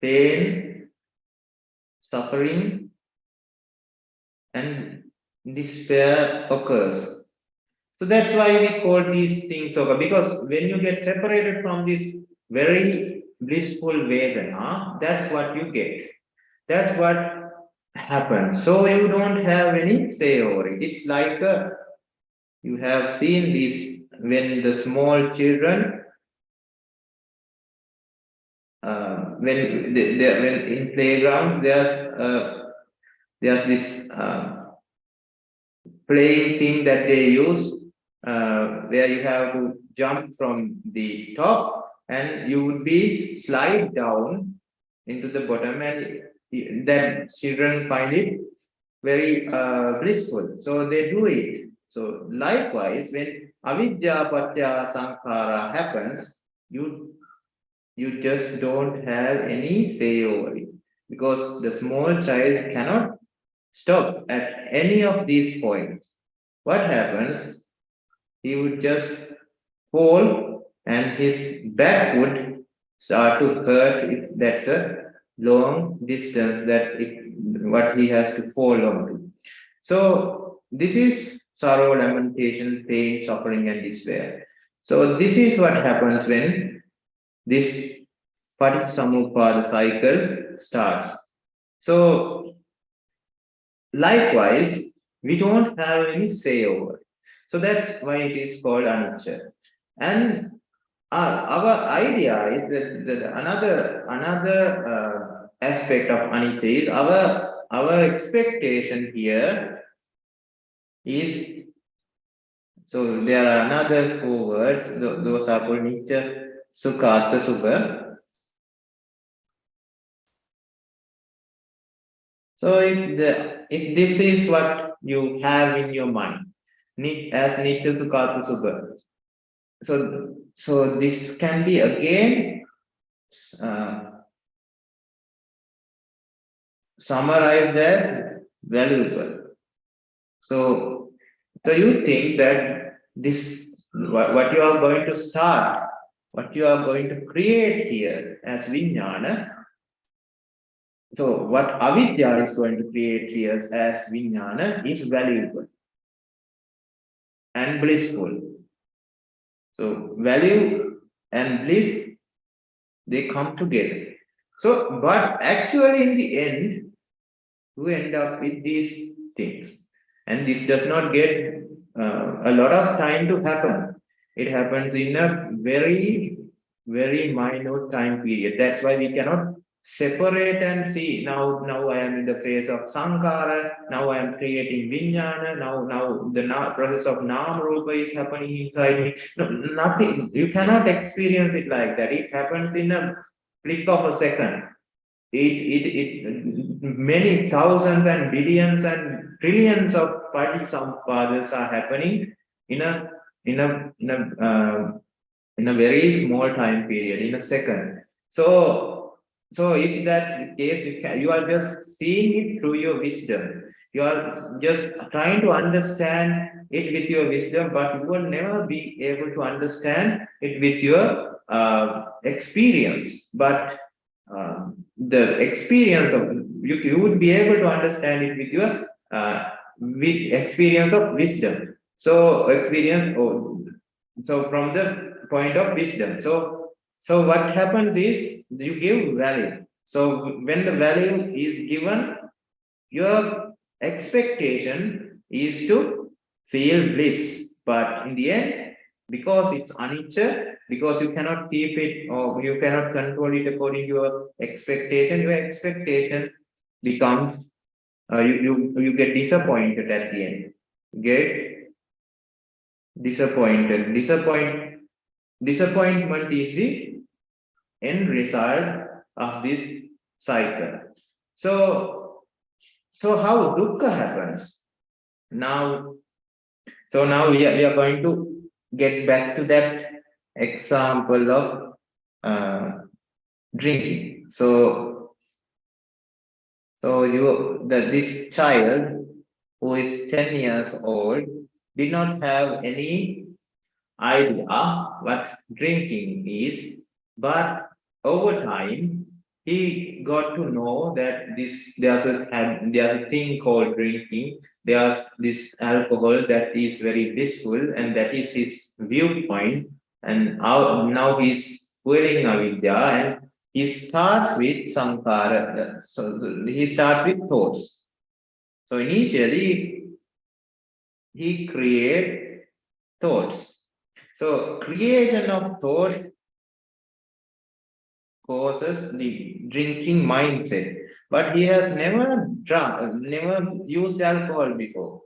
pain, suffering, and despair occurs. So that's why we call these things occur, because when you get separated from this very blissful Vedana, that's what you get. That's what happens. So you don't have any say over it. It's like you have seen this when the small children when in playgrounds there's this playing thing that they use where you have to jump from the top and you would be slide down into the bottom, and then children find it very blissful, so they do it. So likewise, when avidya paccaya sankhara happens, you just don't have any say over it, because the small child cannot stop at any of these points. What happens? He would just fall and his back would start to hurt if that's a long distance what he has to fall onto. So this is sorrow, lamentation, pain, suffering, and despair. So this is what happens when this Paticca Samuppada cycle starts. So likewise, we don't have any say over it. So that's why it is called anicca. And our idea is that another aspect of anicca is our expectation here is, so there are another 4 words, those are called nicca, sukha, atta, sukha. So if this is what you have in your mind, as Nitya Sukha Sukha, so this can be again summarized as valuable. So you think that this what you are going to start, what you are going to create here as Vijnana. So what avidya is going to create here as Vijnana is valuable and blissful. So value and bliss, they come together. So, but actually in the end, we end up with these things. And this does not get a lot of time to happen. It happens in a very, very minute time period. That's why we cannot separate and see now I am in the phase of Sankhara, now I am creating Vijnana, now the process of Nam Rupa is happening inside me. No, nothing, you cannot experience it like that. It happens in a click of a second. Many thousands and billions and trillions of Paticca Sampada's are happening in a in a in a in a very small time period, in a second. So if that's the case, you are just seeing it through your wisdom. You are just trying to understand it with your wisdom, but you will never be able to understand it with your experience. But the experience of you would be able to understand it with your with experience of wisdom. So experience, so from the point of wisdom. So what happens is you give value. So when the value is given, your expectation is to feel bliss. But in the end, because it's anicca, because you cannot keep it or you cannot control it according to your expectation becomes you get disappointed at the end. Get disappointed. Disappointment is the end result of this cycle. So how dukkha happens? Now, so now we are going to get back to that example of drinking. So this child who is 10 years old did not have any idea what drinking is, but over time he got to know that there's a thing called drinking. There's this alcohol that is very blissful, and that is his viewpoint. And now he's fueling avidya, and he starts with sankhara. So he starts with thoughts. So initially he creates thoughts. So creation of thought causes the drinking mindset, but he has never used alcohol before.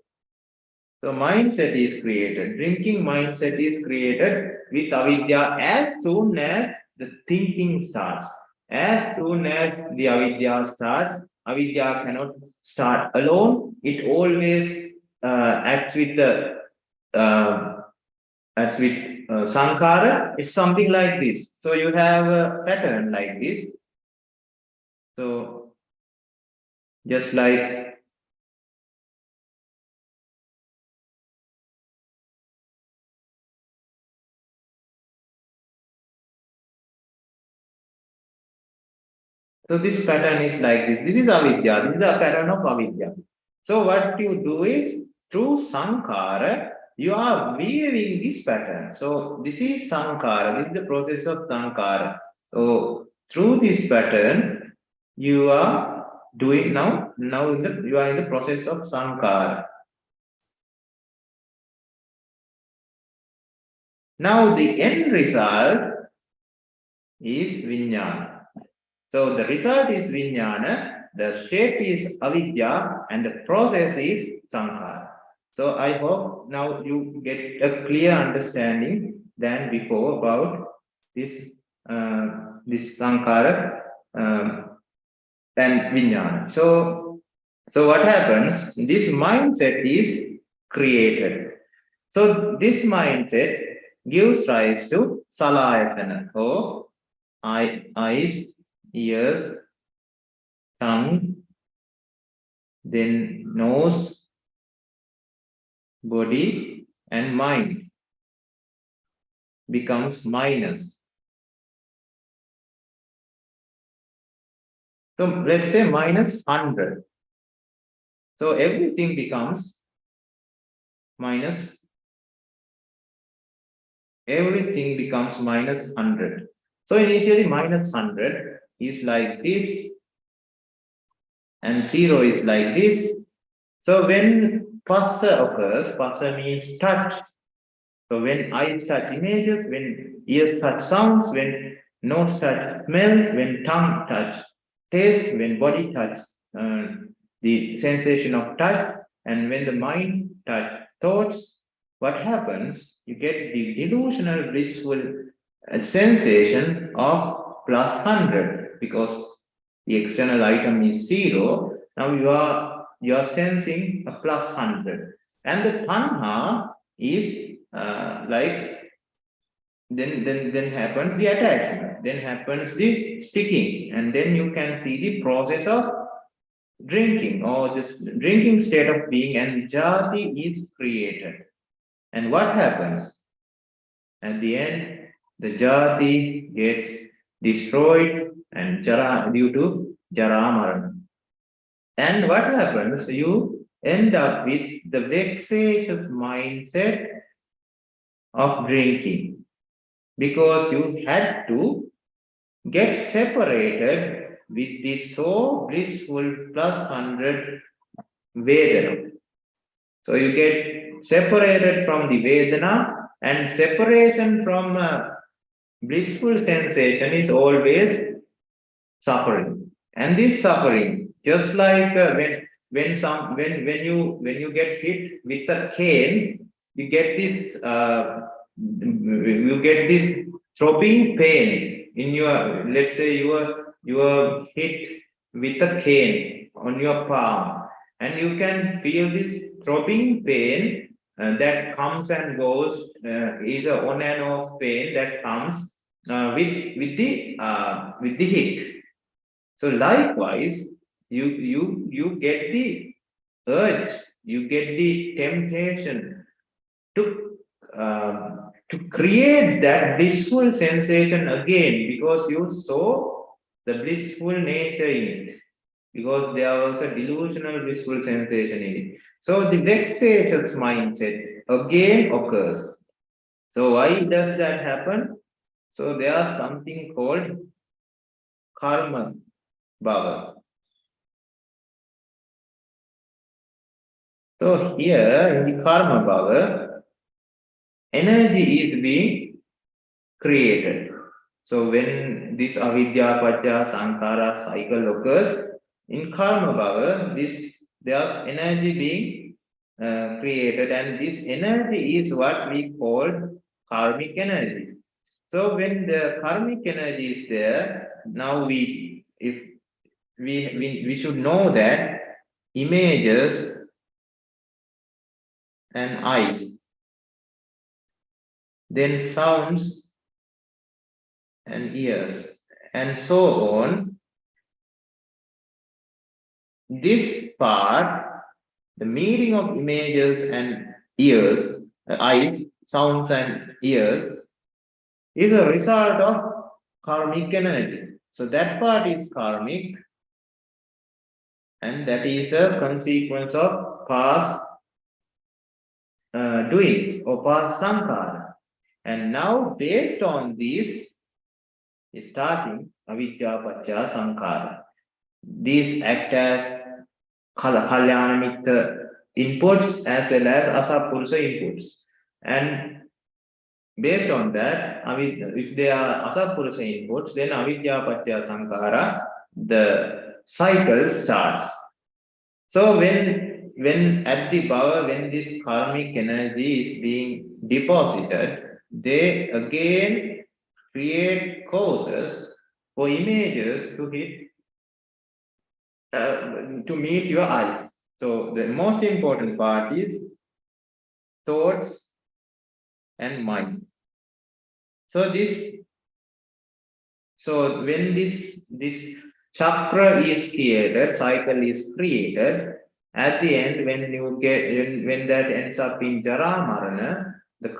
So mindset is created. Drinking mindset is created with avidya as soon as the thinking starts. As soon as the avidya starts, avidya cannot start alone. It always acts with the Sankhara. It's something like this. So you have a pattern like this. So just like so this pattern is like this. This is avidya. This is a pattern of avidya. So what you do is through Sankhara, you are weaving this pattern. So this is Sankhara. This is the process of Sankhara. So through this pattern, you are doing now. You are in the process of Sankhara. Now the end result is Vijnana. So the result is Vijnana, the shape is avidya, and the process is Sankhara. So I hope now you get a clear understanding than before about this this Sankhara and Vijnana. So what happens? This mindset is created. So this mindset gives rise to Salayatana, or eyes, ears, tongue, then nose, body, and mind becomes minus. So let's say minus 100. So everything becomes minus. Everything becomes minus 100. So initially minus 100 is like this, and 0 is like this. So when Phassa occurs. Phassa means touch. So when eyes touch images, when ears touch sounds, when nose touch smell, when tongue touch taste, when body touch the sensation of touch, and when the mind touch thoughts, what happens? You get the delusional blissful sensation of plus 100 because the external item is 0. Now you are sensing a plus 100, and the tanha is like then happens the attachment, then happens the sticking, and then you can see the process of drinking or this drinking state of being, and jati is created. And what happens at the end? The jati gets destroyed and jara due to jara marana. And what happens? You end up with the vexatious mindset of drinking, because you had to get separated with the so blissful plus 100 Vedana. So you get separated from the Vedana, and separation from blissful sensation is always suffering. And this suffering, just like when you get hit with a cane, you get this throbbing pain in your, let's say you are hit with a cane on your palm, and you can feel this throbbing pain that comes and goes, is a on and off pain that comes with the hit. So likewise, you get the urge, you get the temptation to create that blissful sensation again, because you saw the blissful nature in it, because there was a delusional blissful sensation in it. So the vexatious mindset again occurs. So why does that happen? So there's something called karma bhava. So here in the karma bhava, energy is being created. So when this avidya, paticca, sankhara cycle occurs in karma bhava, there's energy being created, and this energy is what we call karmic energy. So when the karmic energy is there, now we should know that images and eyes, then sounds and ears, and so on. This part, the meeting of images and ears, eyes, sounds and ears, is a result of karmic energy. So that part is karmic, and that is a consequence of past doings or past sankhara. And now, based on this, starting avidya, paticca, sankhara, these act as kalyana mitta inputs as well as asapurusha inputs. And based on that, if they are asapurusha inputs, then avidya, paticca, sankhara, the cycle starts. So when at the power, when this karmic energy is being deposited, they again create causes for images to hit, to meet your eyes. So the most important part is thoughts and mind. So when this chakra is created, cycle is created, at the end, when that ends up in jara marana, the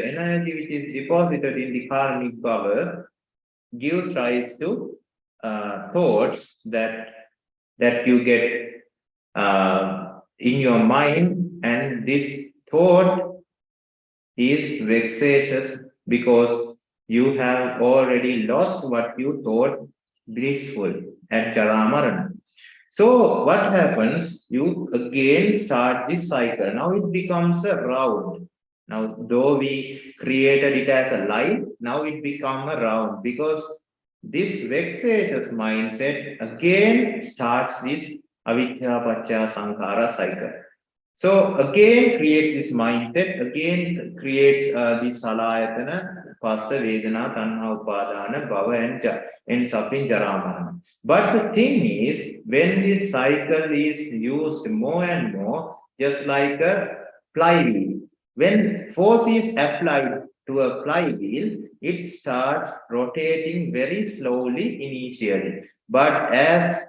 energy which is deposited in the karmic power gives rise to thoughts that you get in your mind, and this thought is vexatious because you have already lost what you thought blissful at jara marana. So what happens? You again start this cycle. Now it becomes a round. Now, though we created it as a line, now it becomes a round because this vexatious mindset again starts this avidya pacha sankhara cycle. So again creates this mindset, again creates this salayatana, passa, vedana, tanha, upadana, bhava, and ends up in jara. But the thing is, when this cycle is used more and more, just like a flywheel, when force is applied to a flywheel, it starts rotating very slowly initially. But as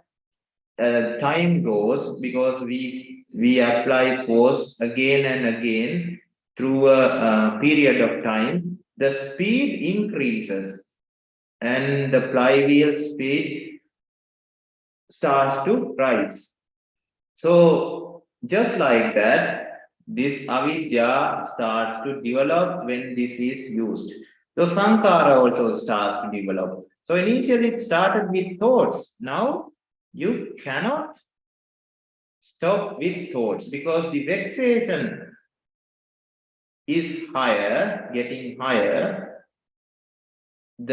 time goes, because we apply force again and again through a period of time, the speed increases and the flywheel speed starts to rise. So just like that, this avidya starts to develop when this is used. So sankhara also starts to develop. So initially it started with thoughts. Now you cannot stop with thoughts because the vexation is higher, getting higher. You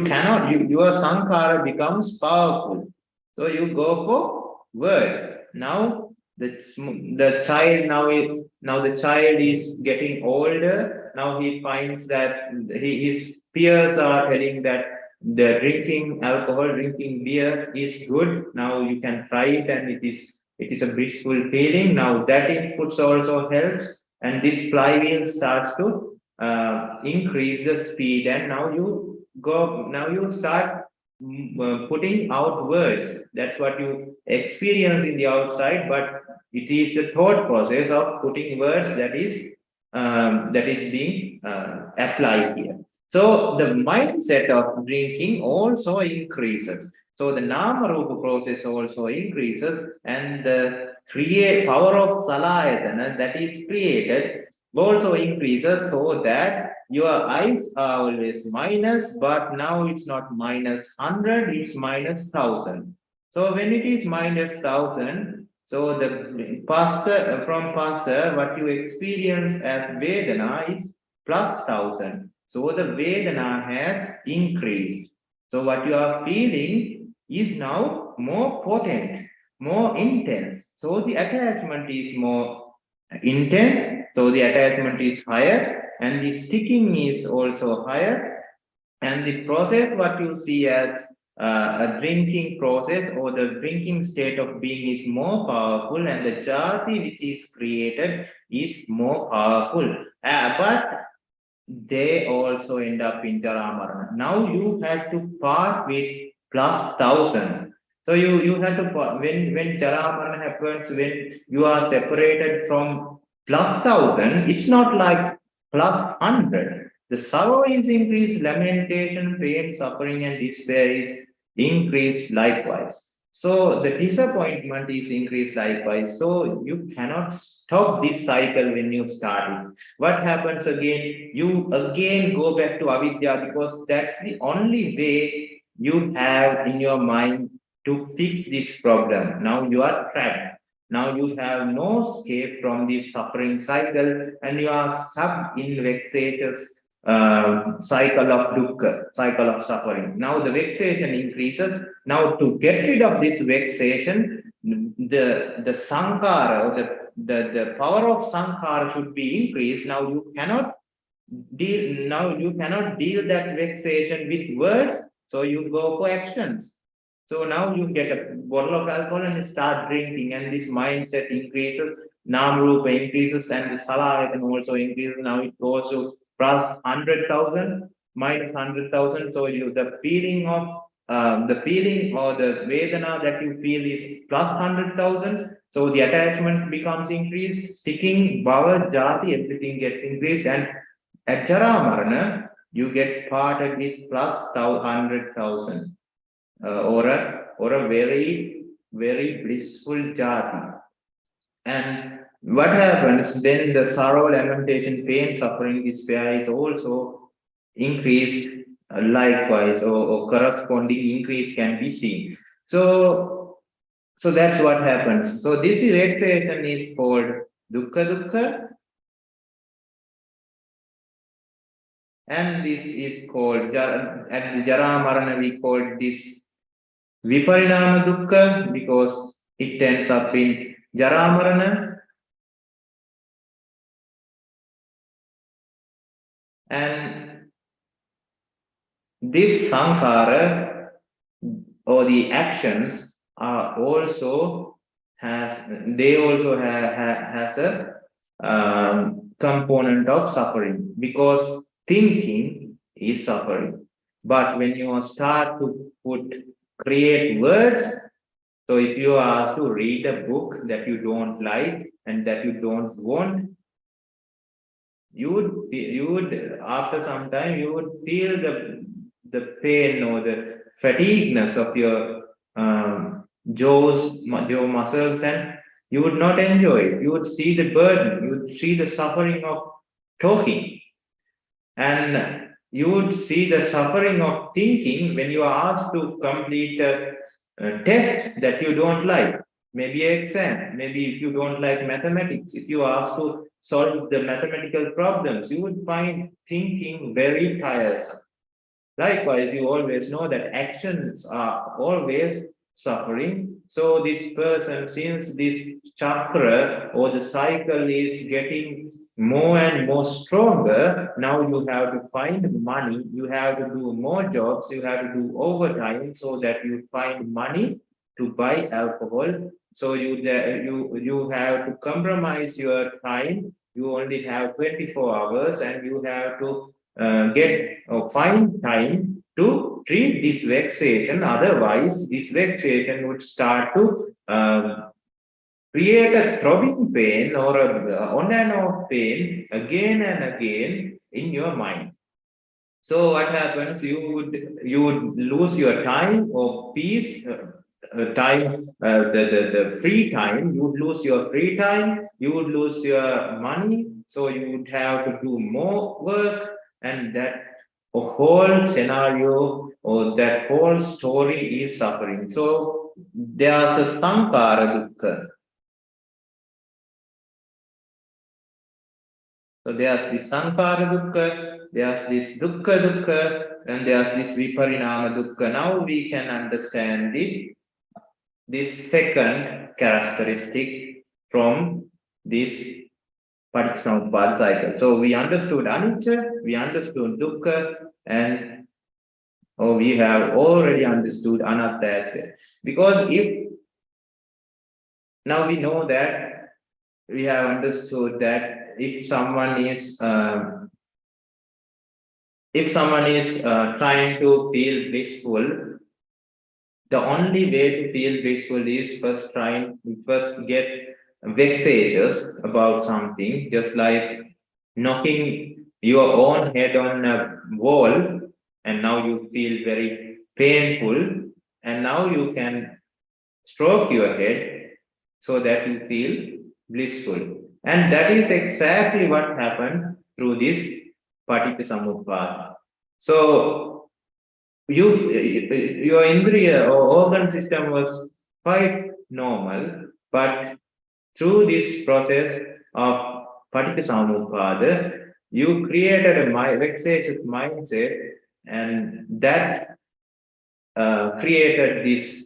cannot, your sankhara becomes powerful. So you go for words. Now the child now the child is getting older. Now he finds that his peers are telling that the drinking alcohol, drinking beer is good. Now you can try it, and it is a blissful feeling. Now that inputs also helps, and this flywheel starts to increase the speed, and now you start putting out words. That's what you experience in the outside, but it is the thought process of putting words that is being applied here. So the mindset of drinking also increases. So the nama rupa process also increases, and the create power of salayatana that is created also increases, so that your eyes are always minus, but now it's not minus 100, it's minus 1000. So when it is minus 1000, so the pasta from pasta, what you experience as Vedana is plus 1000. So the Vedana has increased. So what you are feeling is now more potent, more intense. So the attachment is more intense, so the attachment is higher, and the sticking is also higher, and the process what you see as a drinking process or the drinking state of being is more powerful, and the jati which is created is more powerful. But they also end up in Jaramarana. Now you have to part with plus 1000. So you have to when Jaramarana happens, when you are separated from plus 1000, it's not like plus 100. The sorrow is increased, lamentation, pain, suffering, and despair is increased likewise. So the disappointment is increased likewise. So you cannot stop this cycle when you start it. What happens again? You again go back to avidya, because that's the only way you have in your mind to fix this problem. Now you are trapped. Now you have no escape from this suffering cycle, and you are stuck in vexatious cycle of dukkha, cycle of suffering. Now the vexation increases. Now to get rid of this vexation, the sankhara, or the power of sankhara should be increased. Now you cannot deal that vexation with words, so you go for actions. So now you get a bottle of alcohol and start drinking, and this mindset increases, nam rupa increases, and the salayatana also increases. Now it goes to plus 100,000, minus 100,000. So the feeling or the vedana that you feel is plus 100,000. So the attachment becomes increased, sticking, bhava, jati, everything gets increased, and at Jara you get parted with plus 100,000, or a very blissful jati. And what happens then? The sorrow, lamentation, pain, suffering, despair is also increased likewise or corresponding increase can be seen. So that's what happens. So this vexation is called dukkha dukkha, and this is called at the jara marana we call this viparinama dukkha because it ends up in jara marana. And this sankhara or the actions are also they also has a component of suffering because thinking is suffering. But when you start to create words, so if you are to read a book that you don't like and that you don't want, you would after some time you would feel the pain or the fatigueness of your jaw muscles, and you would not enjoy it. You would see the burden, you would see the suffering of talking, and you would see the suffering of thinking when you are asked to complete a test that you don't like, maybe an exam, maybe if you don't like mathematics, if you are asked to solve the mathematical problems, you would find thinking very tiresome. Likewise, you always know that actions are always suffering. So this person, since this chakra or the cycle is getting more and more stronger, now you have to find money, you have to do more jobs, you have to do overtime so that you find money to buy alcohol. So you have to compromise your time. You only have 24 hours and you have to get or find time to treat this vexation. Otherwise, this vexation would start to create a throbbing pain or a on and off pain again and again in your mind. So what happens? You would lose your time or peace. Time, the free time, you would lose your free time, you would lose your money, so you would have to do more work, and that whole scenario or that whole story is suffering. So there's a sankhara dukkha. So there's this sankhara dukkha, there's this dukkha dukkha, and there's this viparinama dukkha. Now we can understand this second characteristic from this Paticca Samuppada cycle. So we understood Anicca, we understood Dukkha, and we have already understood Anatta as well. Because if now we know that we have understood that if someone is trying to feel blissful, the only way to feel blissful is first get vexatious about something, just like knocking your own head on a wall, and now you feel very painful, and now you can stroke your head so that you feel blissful. And that is exactly what happened through this Paticca Samuppada. So your indriya or organ system was quite normal, but through this process of Paticca Samuppada, you created a vexatious mindset, and that created this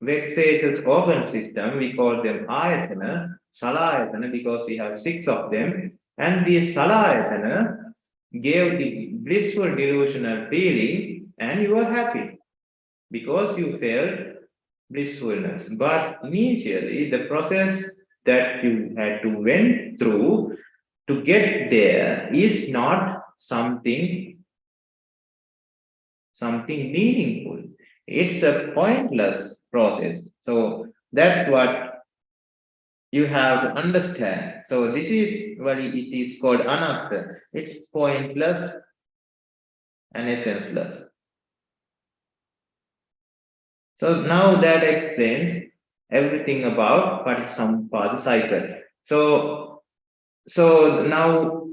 vexatious organ system. We call them ayatana, salayatana, because we have 6 of them, and the salayatana gave the blissful delusional feeling, and you are happy because you felt blissfulness. But initially, the process that you had to went through to get there is not something meaningful. It's a pointless process. So that's what you have to understand. So this is what it is called anatta. It's pointless and essenceless. So now that explains everything about Paticca Samuppada cycle. So now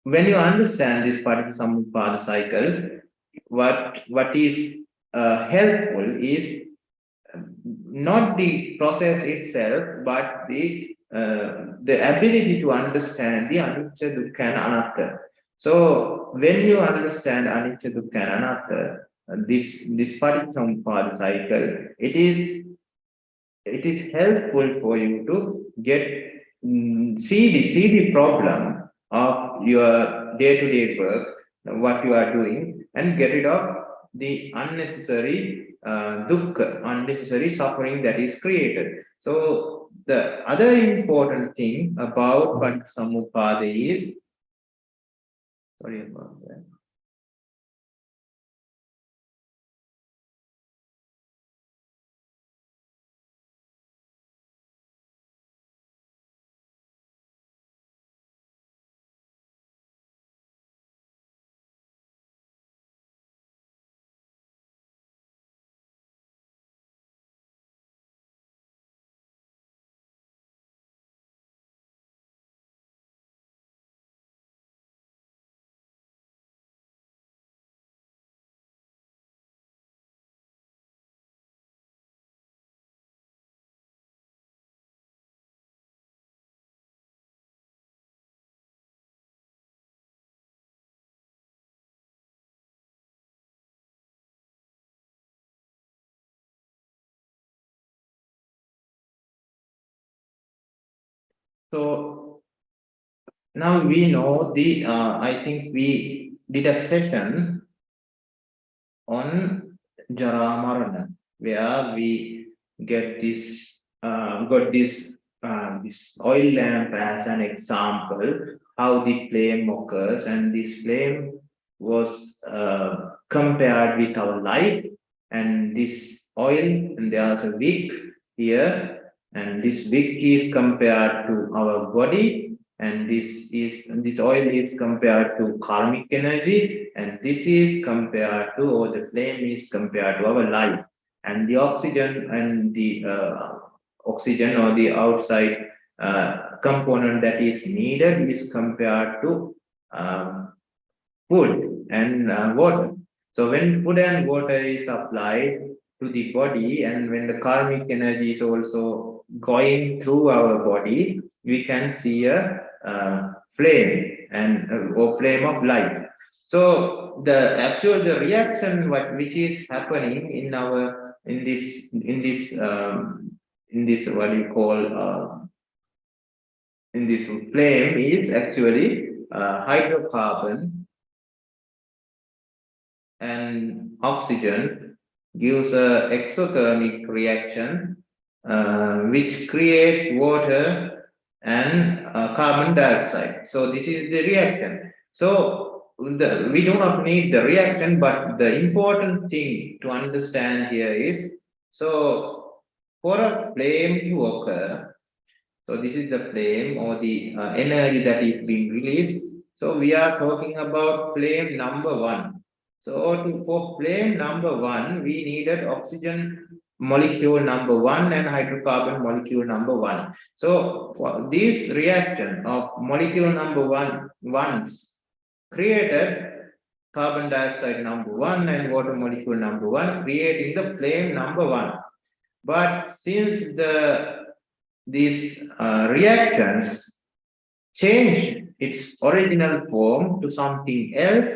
when you understand this Paticca Samuppada cycle, what is helpful is not the process itself, but the ability to understand the Anicca, Dukkha, and Anatta. So when you understand Anicca, Dukkha, and Anatta, this Paticca Samuppada cycle, it is helpful for you to get see the problem of your day-to-day work, what you are doing, and get rid of the unnecessary dukkha, unnecessary suffering that is created. So the other important thing about Paticca Samuppada is, sorry about that. So now we know the, I think we did a session on Jara Marana, where we get this, got this oil lamp as an example, how the flame occurs, and this flame was compared with our life, and this oil, and there's a wick here, and this wick is compared to our body, and this oil is compared to karmic energy, and this is compared to, or the flame is compared to our life, and the oxygen and the oxygen or the outside component that is needed is compared to food and water. So when food and water is applied to the body, and when the karmic energy is also going through our body, we can see a flame and or flame of light. So the reaction which is happening in our in this what do you call in this flame is actually hydrocarbon and oxygen gives a exothermic reaction which creates water and carbon dioxide. So this is the reaction. So we do not need the reaction, but the important thing to understand here is, so for a flame to occur, so this is the flame or the energy that is being released. So we are talking about flame number 1. So for flame number 1, we needed oxygen molecule number 1 and hydrocarbon molecule number 1. So this reaction of molecule number 1 once created carbon dioxide number 1 and water molecule number 1, creating the flame number 1. But since these reactions change its original form to something else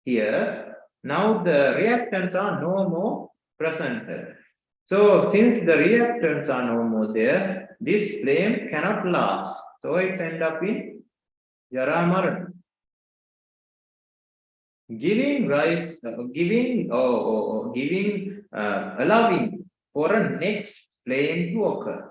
here, now the reactants are no more presented. So since the reactants are no more there, this flame cannot last. So it ends up in Jara Marana, giving rise, allowing for a next flame to occur.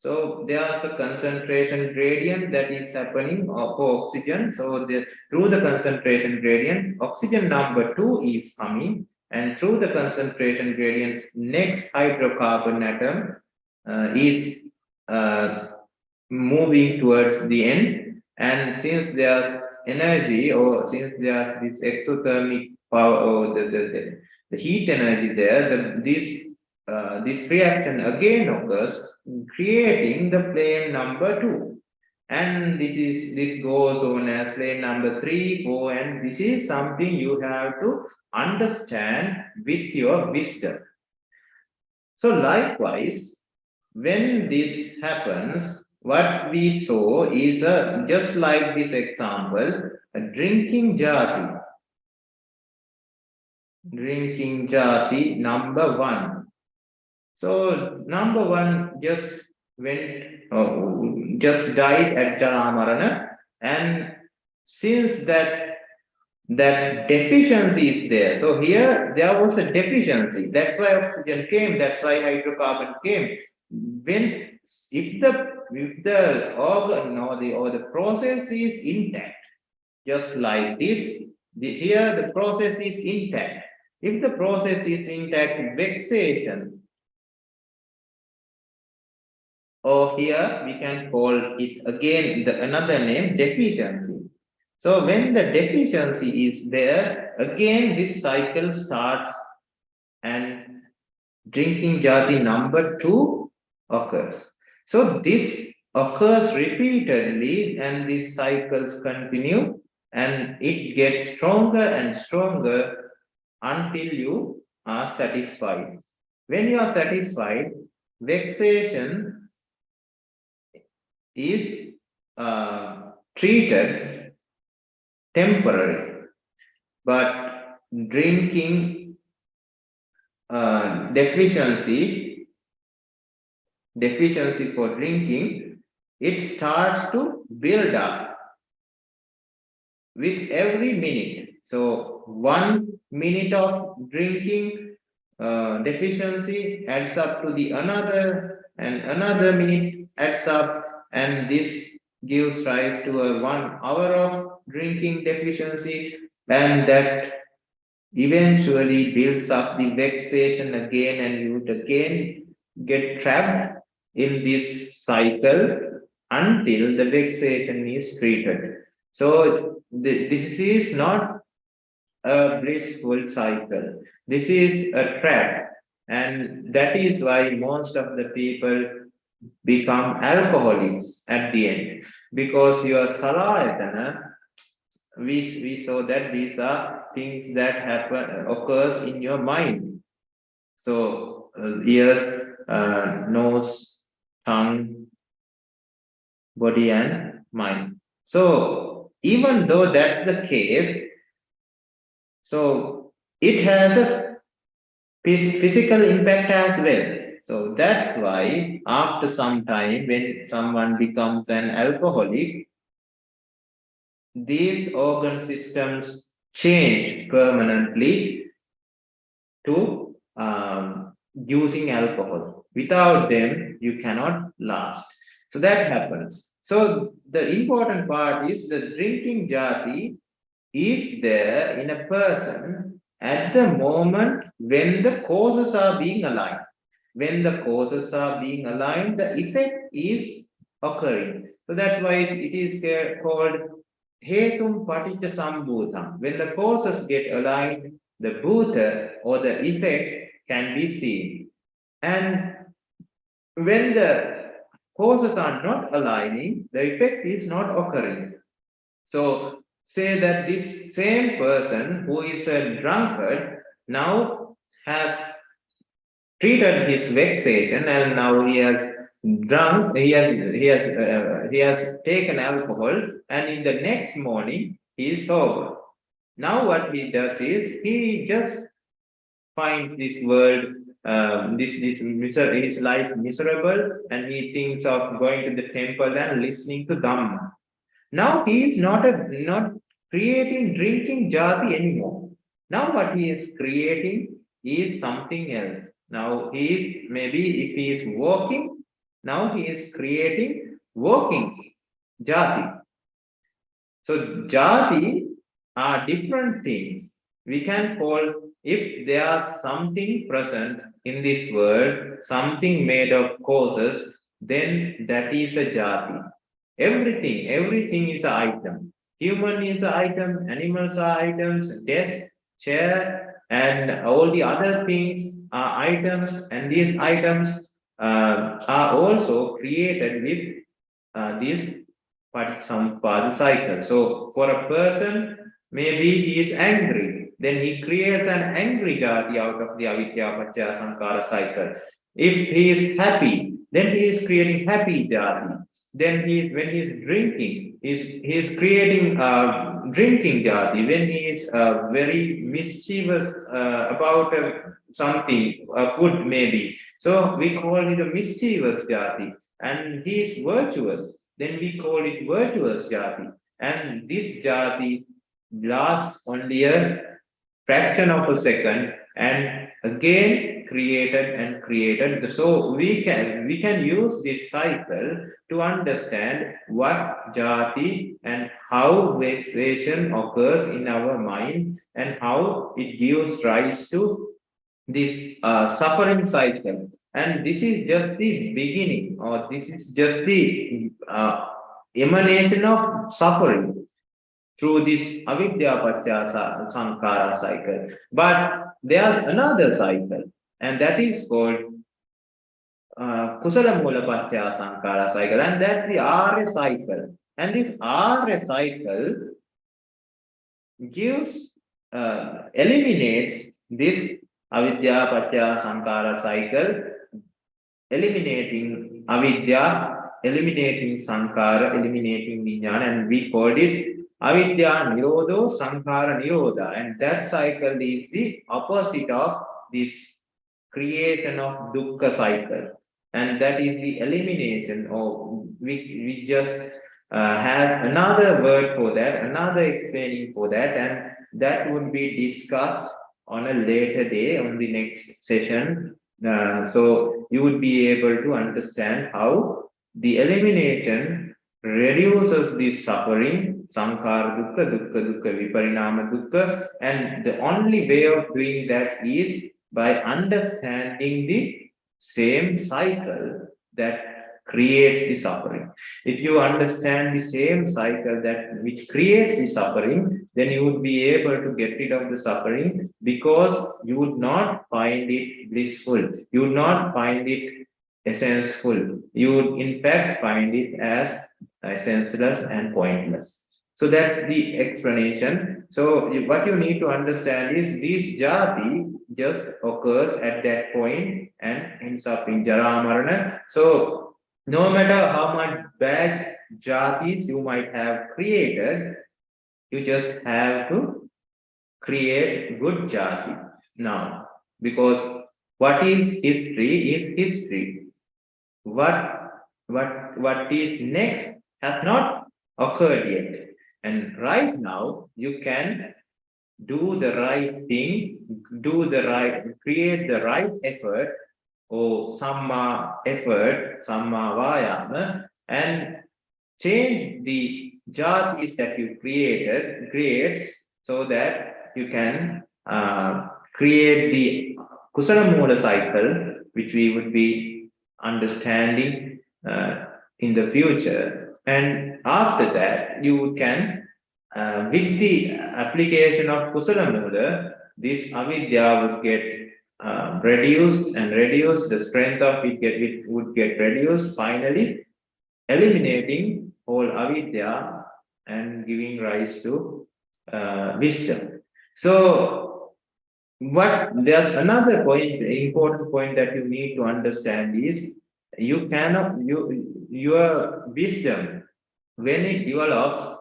So there's a concentration gradient that is happening for oxygen. So through the concentration gradient, oxygen number 2 is coming, and through the concentration gradient, next hydrocarbon atom is moving towards the end. And since there's energy, or since there's this exothermic power, or the heat energy there, this reaction again occurs, creating the flame number 2, and this goes on as flame number 3, 4, and this is something you have to understand with your wisdom. So likewise, when this happens, what we saw is just like this example, a drinking jati number one. So number one just just died at Arana, and since that deficiency is there. So here there was a deficiency. That's why oxygen came. That's why hydrocarbon came. When if the organ or the process is intact, just like this, here the process is intact. If the process is intact, vexation, or here we can call it again another name, deficiency. So when the deficiency is there, again this cycle starts and drinking jati number 2 occurs. So this occurs repeatedly and these cycles continue and it gets stronger and stronger until you are satisfied. When you are satisfied, vexation is treated temporary, but drinking deficiency for drinking, it starts to build up with every minute. So 1 minute of drinking deficiency adds up to the another, and another minute adds up, and this gives rise to a 1 hour of drinking deficiency, and that eventually builds up the vexation again, and you would again get trapped in this cycle until the vexation is treated. So this is not a blissful cycle. This is a trap, and that is why most of the people become alcoholics at the end, because your salayatana, we saw that these are things that occurs in your mind. So ears, nose, tongue, body, and mind. So even though that's the case, so it has a physical impact as well. So that's why after some time, when someone becomes an alcoholic, these organ systems change permanently to using alcohol. Without them, you cannot last. So that happens. So the important part is the drinking jati is there in a person at the moment when the causes are being aligned. When the causes are being aligned, the effect is occurring. So that's why it is called Hetum Paticca Samuppada. When the causes get aligned, the bhuta or the effect can be seen. And when the causes are not aligning, the effect is not occurring. So say that this same person who is a drunkard now has treated his vexation, and now he has drunk, he has taken alcohol, and in the next morning he is sober. Now what he does is he just finds this world, his life miserable, and he thinks of going to the temple and listening to Dhamma. Now he is not creating drinking jati anymore. Now what he is creating is something else. Now he is, maybe if he is walking, now he is creating walking jati. So jati are different things. We can call, if there are something present in this world, something made of causes, then that is a jati. Everything is an item. Human is an item, animals are items, desk, chair, and all the other things are items, and these items are also created with this Paticca Samuppada cycle. So for a person, maybe he is angry, then he creates an angry jati out of the avidya paccaya sankhara cycle. If he is happy, then he is creating happy jati. Then when he is drinking, he is creating drinking jati. When he is very mischievous about something, food maybe, so we call it a mischievous jati. And he is virtuous, then we call it virtuous jati. And this jati lasts only a fraction of a second and again created and created. So we can use this cycle to understand what jati and how vexation occurs in our mind and how it gives rise to this suffering cycle. And this is just the beginning, or this is just the emanation of suffering through this avidya paccaya sankhara cycle. But there's another cycle, and that is called kusala mula paccaya sankhara cycle, and that's the Arya cycle. And this Arya cycle gives eliminates this avidya paccaya sankhara cycle, eliminating avidya, eliminating sankhara, eliminating vijnana, and we called it avidya nirodho sankhara nirodha. And that cycle is the opposite of this creation of dukkha cycle, and that is the elimination. Or we just have another word for that, another explaining for that, and that would be discussed on a later day on the next session. So you would be able to understand how the elimination reduces the suffering, sankhara dukkha, dukkha dukkha viparinama dukkha, and the only way of doing that is by understanding the same cycle that creates the suffering. If you understand the same cycle that which creates the suffering, then you would be able to get rid of the suffering, because you would not find it blissful, you would not find it essential, you would in fact find it as senseless and pointless. So that's the explanation. So what you need to understand is this jati just occurs at that point and ends up in jara marana. So no matter how much bad jatis you might have created, you just have to create good jati now, because what is history. What is next has not occurred yet, and right now you can do the right thing, create the right effort, or samma effort, samma vayama, and change the jatis that you creates, so that you can create the kusala mula cycle, which we would be understanding in the future. And after that, you can with the application of kusala mula, this avidya would get reduced, the strength of it would get reduced, finally eliminating whole avidya and giving rise to wisdom. So there's another important point that you need to understand is your wisdom, when it develops,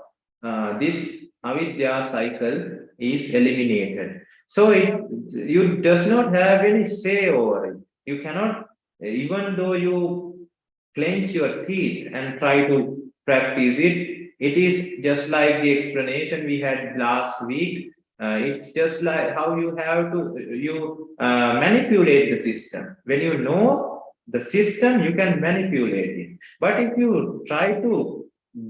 this avidya cycle is eliminated. So you does not have any say over it. You cannot, even though you clench your teeth and try to practice it, it is just like the explanation we had last week. It's just like how you have to manipulate the system. When you know the system, you can manipulate it. But if you try to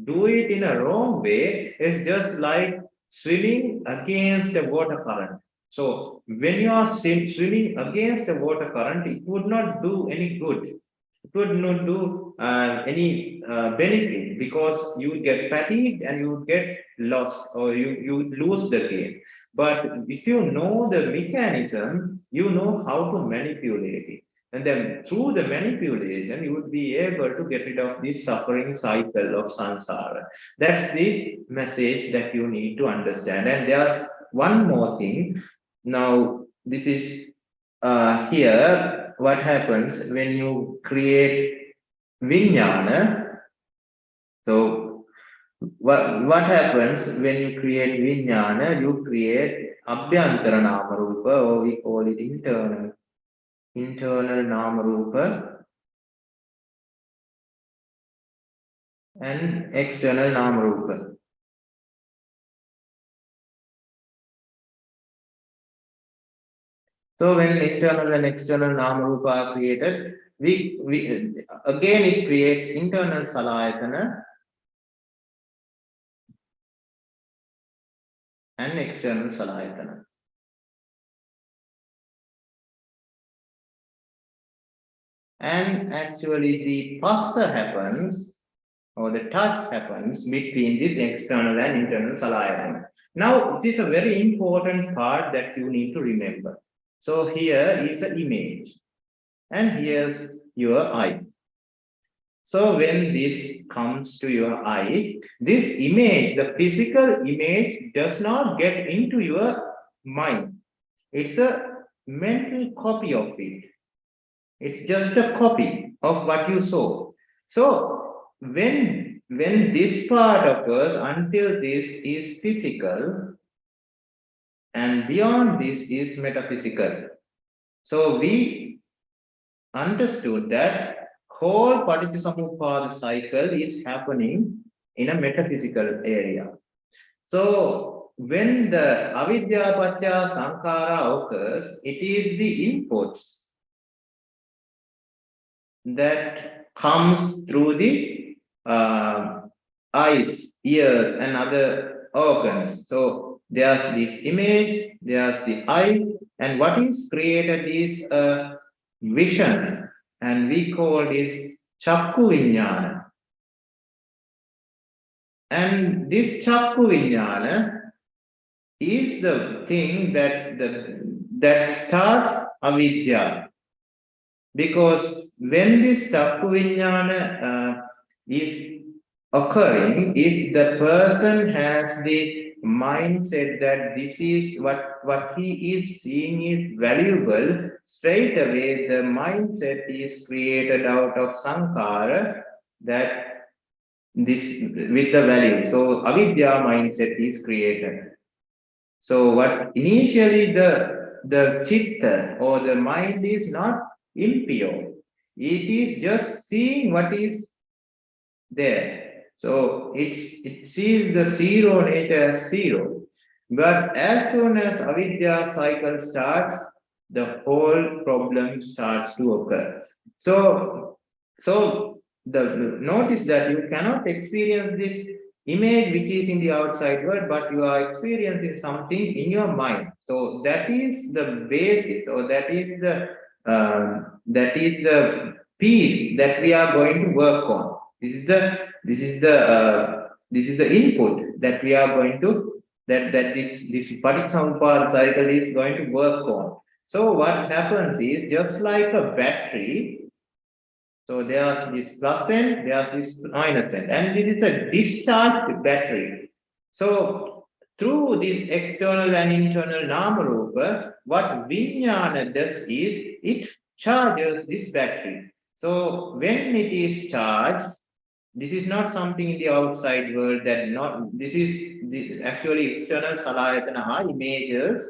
do it in a wrong way, it's just like swimming against a water current. So when you are swimming against a water current, it would not do any good. It would not do any benefit, because you would get fatigued and you would get lost, or you would lose the game. But if you know the mechanism, you know how to manipulate it. And then through the manipulation, you would be able to get rid of this suffering cycle of samsara. That's the message that you need to understand. And there's one more thing. Now, this is here, what happens when you create vijnana. So, what happens when you create vijnana? You create abhyantara nama rupa, or we call it internal nama rupa, and external nama rupa. So when internal and external nama rupa are created, we again it creates internal salayatana and external salayatana. And actually the pasta happens, or the touch happens between this external and internal salayatana. Now, this is a very important part that you need to remember. So here is an image, and here's your eye. So when this comes to your eye, this image, the physical image, does not get into your mind. It's a mental copy of it. It's just a copy of what you saw. So when this part occurs, until this is physical, and beyond this is metaphysical. So we understood that whole Paticca Samuppada cycle is happening in a metaphysical area. So when the avidya paccaya sankhara occurs, it is the inputs that comes through the eyes, ears, and other organs. So there's this image, there's the eye, and what is created is a vision, and we call this chakku vijnana. And this chakku vijnana is the thing that starts avidya. Because when this chakku vijnana is occurring, if the person has the mindset that this is what he is seeing is valuable, straight away the mindset is created out of sankhara, that this with the value. So avidya mindset is created. So what initially the chitta or the mind is not impure. It is just seeing what is there. So it sees the zero nature as zero. But as soon as avidya cycle starts, the whole problem starts to occur. So the notice that you cannot experience this image which is in the outside world, but you are experiencing something in your mind. So that is the basis, or that is the piece that we are going to work on. This is the input that we are going to that this Paticca Samuppada cycle is going to work on. So what happens is, just like a battery. So there's this plus end, there's this minus end, and this is a discharged battery. So through this external and internal nama rupa, what vijnana does is it charges this battery. So when it is charged, this is not something in the outside world, that not this actually external salayatana images,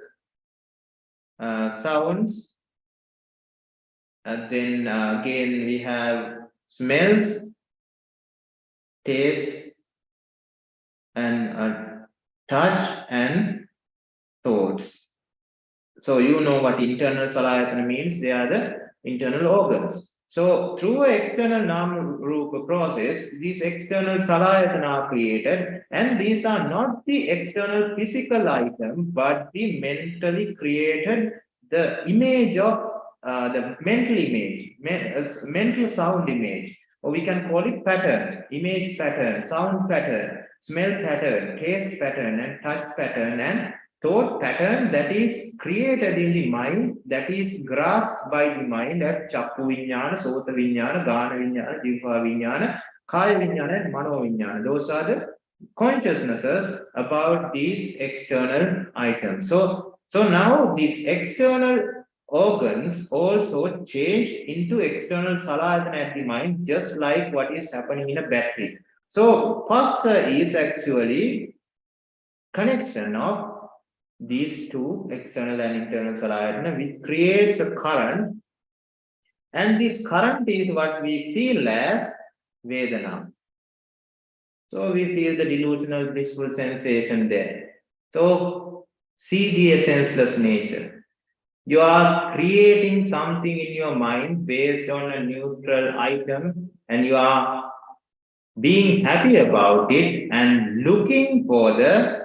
sounds. And then again we have smells, taste, and touch and thoughts. So you know what internal salayatana means. They are the internal organs. So through an external nama rupa process, these external salayatana are created, and these are not the external physical item, but the mentally created, the image of the mental image, mental sound image, or we can call it pattern, image pattern, sound pattern, smell pattern, taste pattern, and touch pattern, and thought pattern that is created in the mind, that is grasped by the mind as chakku vijnana, sota vijnana, gana vijnana, jihva vijnana, kaya vijnana, and mano vijnana. Those are consciousnesses about these external items. So now these external organs also change into external salayatana at the mind, just like what is happening in a battery. So pasta is actually connection of these two external and internal salayatana, which creates a current, and this current is what we feel as Vedana. So we feel the delusional blissful sensation there. So see the senseless nature. You are creating something in your mind based on a neutral item, and you are being happy about it and looking for the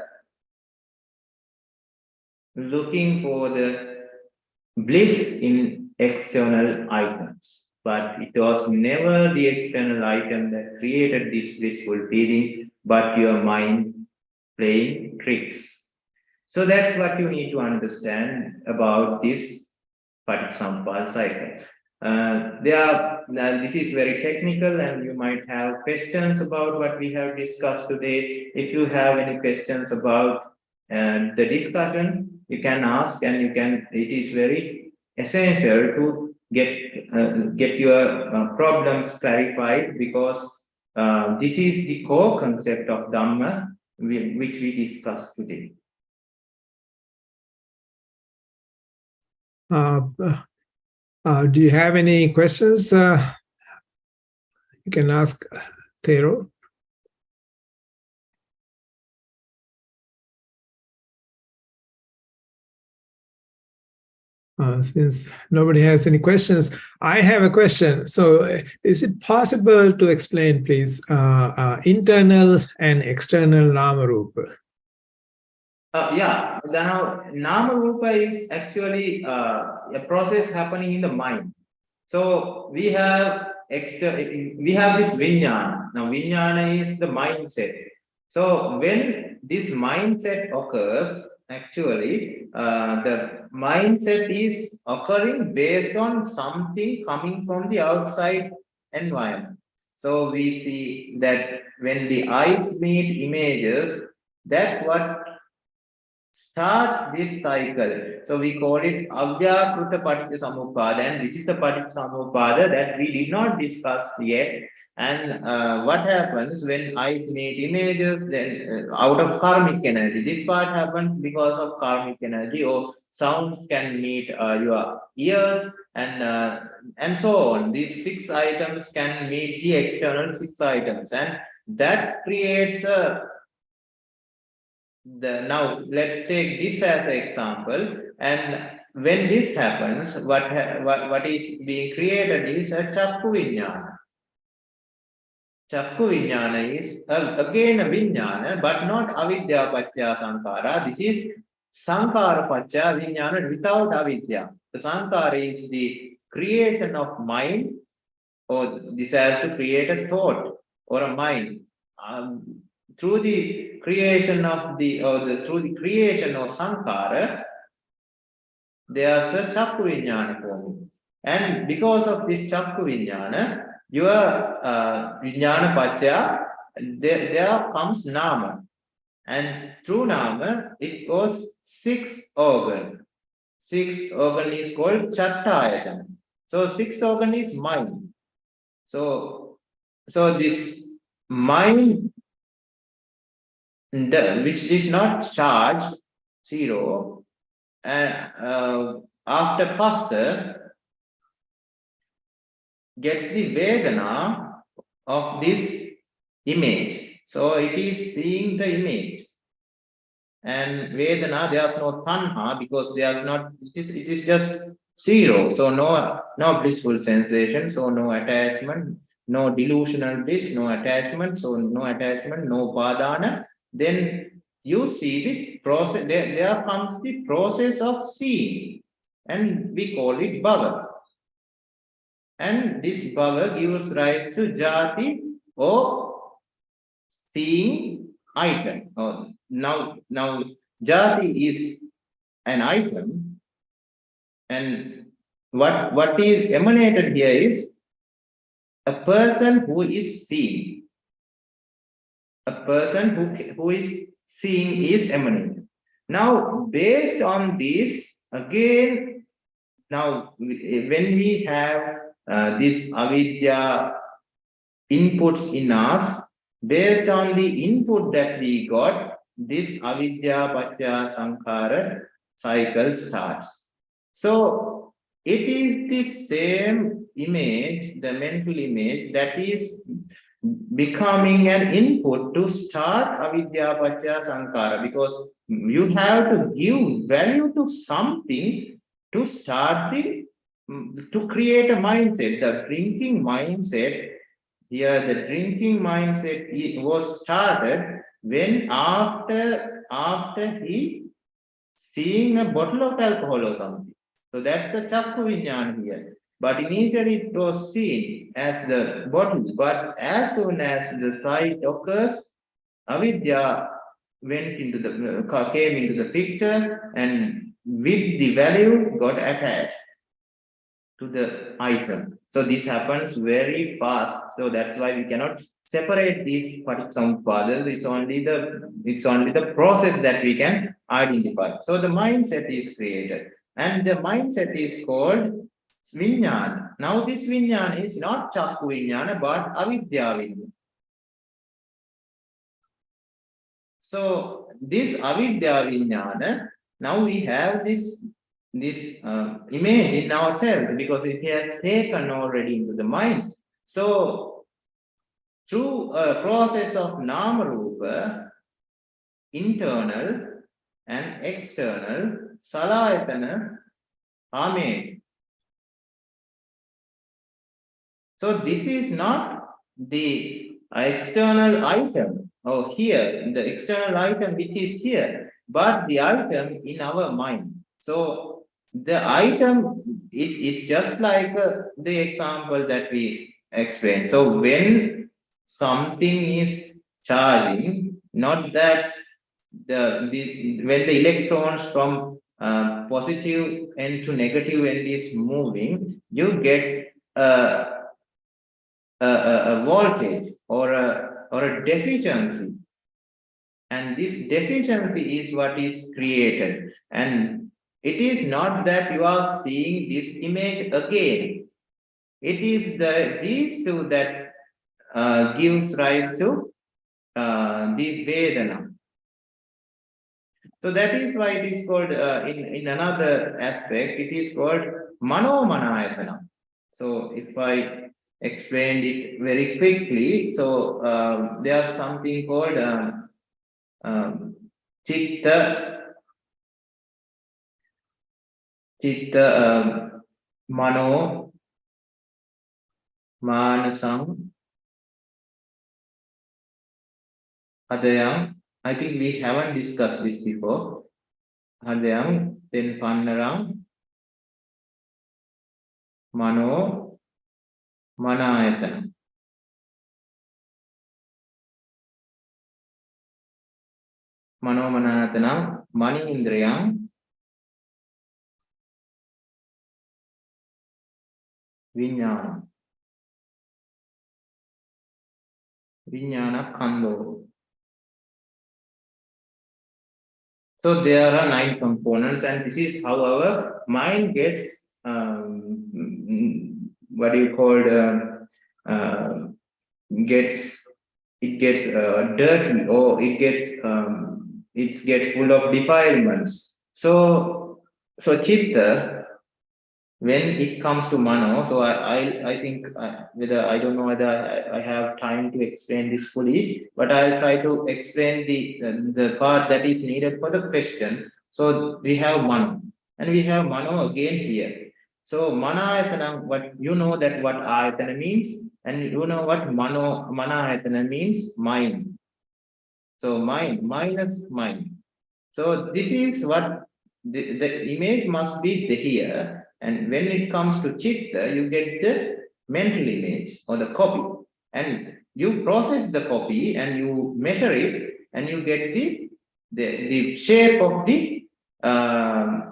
bliss in external items. But it was never the external item that created this blissful feeling, but your mind playing tricks. So that's what you need to understand about this Paticca Samuppada cycle. This is very technical, and you might have questions about what we have discussed today. If you have any questions about the discussion, you can ask, and it is very essential to get your problems clarified, because this is the core concept of Dhamma, which we discussed today. Do you have any questions? You can ask Thero. Since nobody has any questions, I have a question. So is it possible to explain, please, internal and external Nama Rupa? Yeah, now Nama Rupa is actually a process happening in the mind. So we have this Vijnana. Now Vijnana is the mindset. So when this mindset occurs, actually the mindset is occurring based on something coming from the outside environment. So we see that when the eyes meet images, that's what starts this cycle. So we call it Avidya Paticca Samuppada, and this is the Paticca Samuppada that we did not discuss yet. And what happens when eyes meet images, then out of karmic energy? This part happens because of karmic energy, or sounds can meet your ears, and so on. These 6 items can meet the external 6 items, and that creates a now let's take this as an example, and when this happens, what is being created is a chakku vijnana. Chakku vijnana is again a vijnana, but not avidya paccaya sankhara. This is sankhara paccaya vijnana without avidya. The sankhara is the creation of mind, or this has to create a thought or a mind. Through the creation of through the creation of sankhara, there's a chakku vijnana forming. And because of this chakku vijnana, your vijnana paccaya, there comes nama. And through nama, it goes 6 organ. 6th organ is called chattayatana. So 6th organ is mind. So this mind, which is not charged, 0, and after pasta gets the Vedana of this image. So it is seeing the image. And Vedana, there's no tanha, because there's not, it is just 0. So no blissful sensation, so no attachment, no delusional bliss, no attachment, so no attachment, no padana. Then you see the process, there comes the process of seeing, and we call it bhava. And this bhava gives rise to jati, or seeing item. Now jati is an item, and what is emanated here is a person who is seeing. a person who is seeing is emanating. Now, based on this, again, now when we have this avidya inputs in us, based on the input that we got, this avidya paccaya sankhara cycle starts. So it is the same image, the mental image, that is becoming an input to start avidya paccaya sankhara, because you have to give value to something to start the to create a mindset. The drinking mindset here, the drinking mindset was started when after he seeing a bottle of alcohol or something. So that's the chakku vijnana here. But initially it was seen as the bottle. But as soon as the sight occurs, avidya came into the picture, and with the value got attached to the item. So this happens very fast. So that's why we cannot separate these Paticca Samuppada. It's only the process that we can identify. So the mindset is created, and the mindset is called Vijnana. Now this Vijnana is not Chakku Vijnana, but Avidya Vijnana. So this Avidya Vijnana, now we have this image in ourselves, because it has taken already into the mind. So through a process of nama rupa, internal and external salayatana are made. So this is not the external item, or here, the external item which is here, but the item in our mind. So the item is just like the example that we explained. So when something is charging, not that when the electrons from positive end to negative end is moving, you get a voltage or a deficiency, and this deficiency is what is created. And it is not that you are seeing this image again. It is these two that gives rise to the Vedana. So that is why it is called, in another aspect, it is called Mano Manayatana. So if I explained it very quickly, so there's something called Chitta, Mano, Manasam, Adayam. I think we haven't discussed this before. Adayam, then Pannaram, Mano, Manayatana. Mano Manayatana, Mani Indriyam, Vijnana. Vijnana Kando. So there are 9 components, and this is how our mind gets what you call gets dirty, or it gets full of defilements. So chitta, when it comes to mano, so I think I don't know whether I have time to explain this fully, but I'll try to explain the part that is needed for the question. So we have mano, and we have mano again here. So manayatana, what you know that what ayatana means, and you know what manayatana means, mind. So mind minus mind. So this is what the image must be here. And when it comes to chitta, you get the mental image or the copy, and you process the copy and you measure it, and you get the shape of the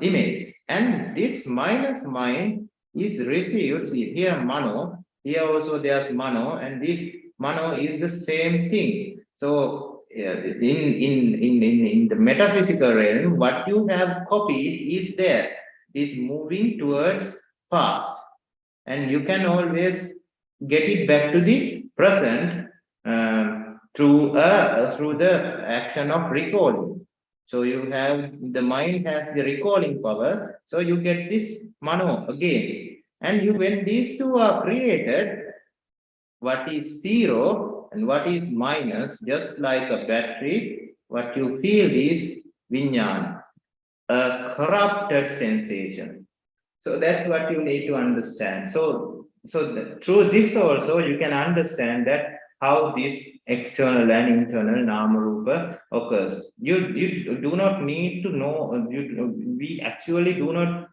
image. And this minus mind is received. See here, mano. Here also there's mano, and this mano is the same thing. So in the metaphysical realm, what you have copied is there, is moving towards past, and you can always get it back to the present through the action of recalling. So you have, the mind has the recalling power, so you get this mano again. And you, when these two are created, what is zero and what is minus, just like a battery, what you feel is vinyana, a corrupted sensation. So that's what you need to understand. So through this also you can understand that how this external and internal nama rupa occurs. You do not need to know. We actually do not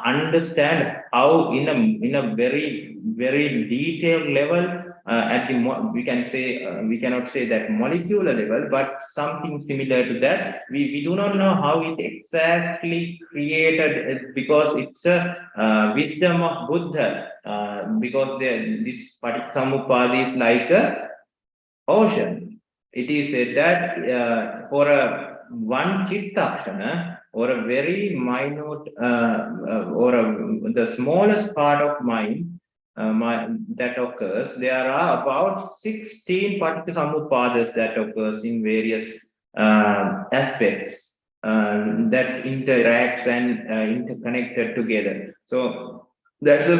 understand how in a very detailed level. At the we can say we cannot say that molecular level, but something similar to that. We do not know how it exactly created, because it's a wisdom of Buddha, because this Paticca Samuppada is like a ocean. It is said that for a one Chinthashrama, or a very minute the smallest part of mind that occurs, there are about 16 Paticca Samuppadas that occurs in various aspects that interacts and interconnected together. So that's a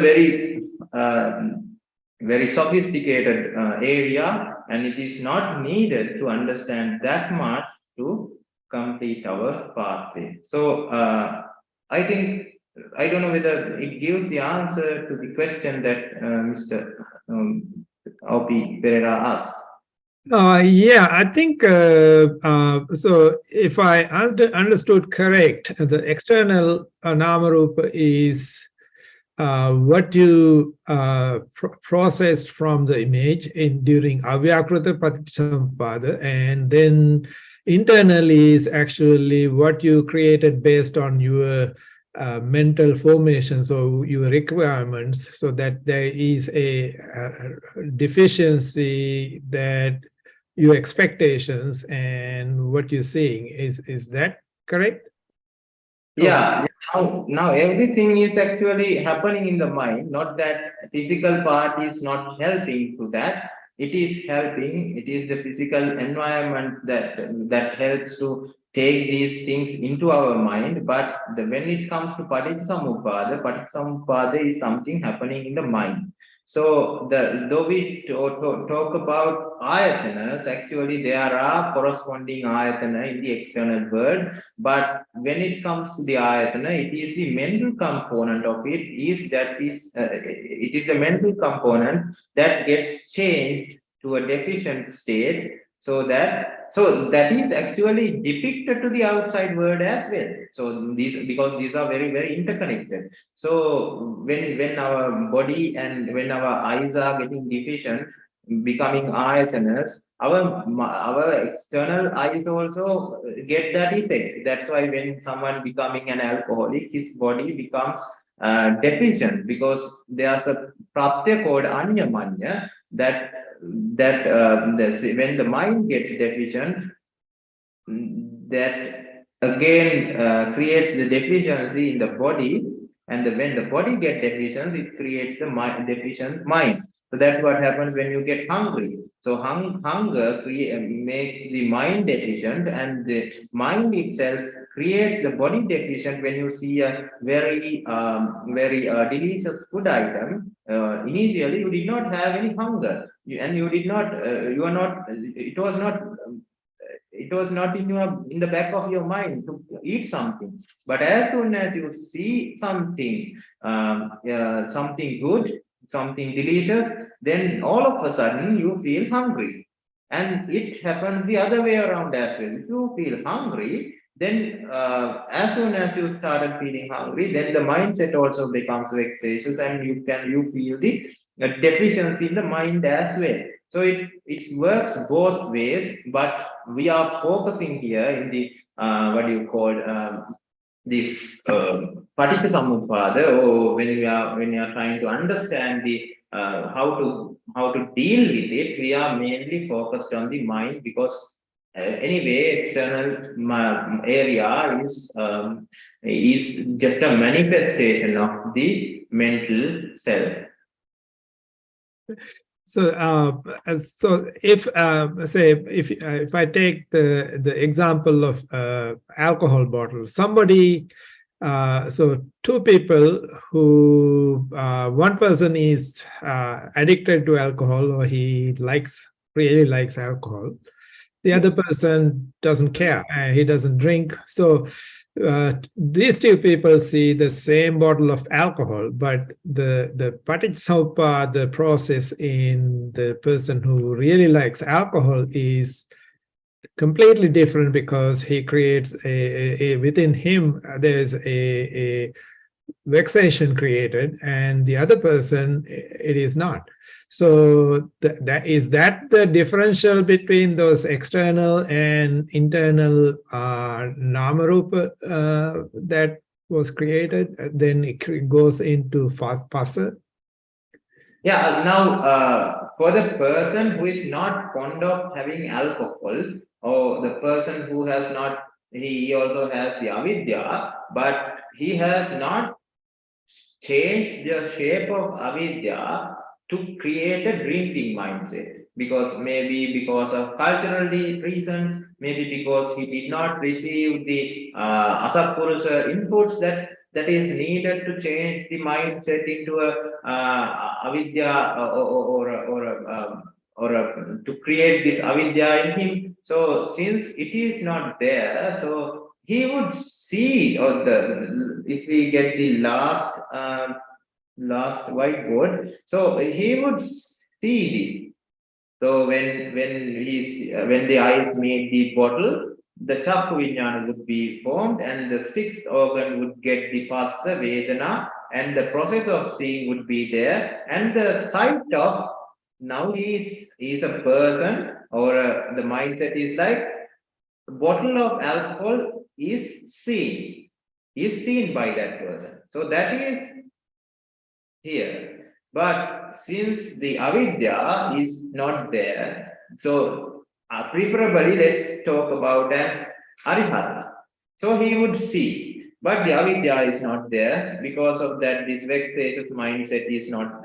very sophisticated area, and it is not needed to understand that much to complete our pathway. So I think, I don't know whether it gives the answer to the question that Mr. O.P. Pereira asked. Yeah, I think so. If I understood correct, the external Namarupa is what you processed from the image during Avyakrita Paticca, and then internally is actually what you created based on your mental formations or your requirements, so that there is a deficiency that your expectations and what you're seeing. Is that correct? Yeah, now everything is actually happening in the mind, not that physical part is not helping to that. It is helping, it is the physical environment that helps to take these things into our mind. But when it comes to Paticca Samuppada is something happening in the mind. So though we talk about ayatanas, actually there are corresponding ayatana in the external world. But when it comes to the ayatana, it is the mental component of it, it is the mental component that gets changed to a deficient state, so that is actually depicted to the outside world as well. So because these are very interconnected. So when our body and when our eyes are getting deficient, becoming ayatanas, our external eyes also get that effect. That's why when someone becoming an alcoholic, his body becomes deficient, because there's a pratyaya called anyamanya, when the mind gets deficient, that again creates the deficiency in the body, and when the body gets deficient, it creates the deficient mind. So that's what happens when you get hungry. So hunger makes the mind deficient, and the mind itself creates the body deficient. When you see a very delicious food item, initially you did not have any hunger, and you did not you are not it was not in the back of your mind to eat something. But as soon as you see something something good, something delicious, then all of a sudden you feel hungry. And it happens the other way around as well. If you feel hungry, then as soon as you started feeling hungry, then the mindset also becomes vexatious, and you feel the deficiency in the mind as well. So it works both ways, but we are focusing here in the what do you call this Paticca Samuppada, or when you are trying to understand the how to deal with it, we are mainly focused on the mind, because anyway, external area is just a manifestation of the mental self. So if I take the example of alcohol bottle, somebody, so two people who one person is addicted to alcohol, or he really likes alcohol. The other person doesn't care, he doesn't drink. So these two people see the same bottle of alcohol, but the Paticca Samuppada, the process in the person who really likes alcohol is completely different, because he creates within him, there's a vexation created, and the other person, it is not. So that is the differential between those external and internal namarupa that was created, then it goes into phassa. Yeah, now for the person who is not fond of having alcohol, or the person who has not, he also has the avidya, but he has not changed the shape of avidya to create a drinking mindset, because maybe because of cultural reasons, maybe because he did not receive the asatpurusha inputs that is needed to change the mindset into a avidya, to create this avidya in him. So since it is not there, so he would see, or if we get the last whiteboard, so he would see this. So when the eyes meet the bottle, the chakku vijnana would be formed, and the sixth organ would get the phassa vedana, and the process of seeing would be there, and the sight of, now he is a person, or the mindset is like, bottle of alcohol is seen by that person. So that is here. But since the avidya is not there, so preferably let's talk about an arihata. So he would see, but the avidya is not there. Because of that, this vexatious mindset is not,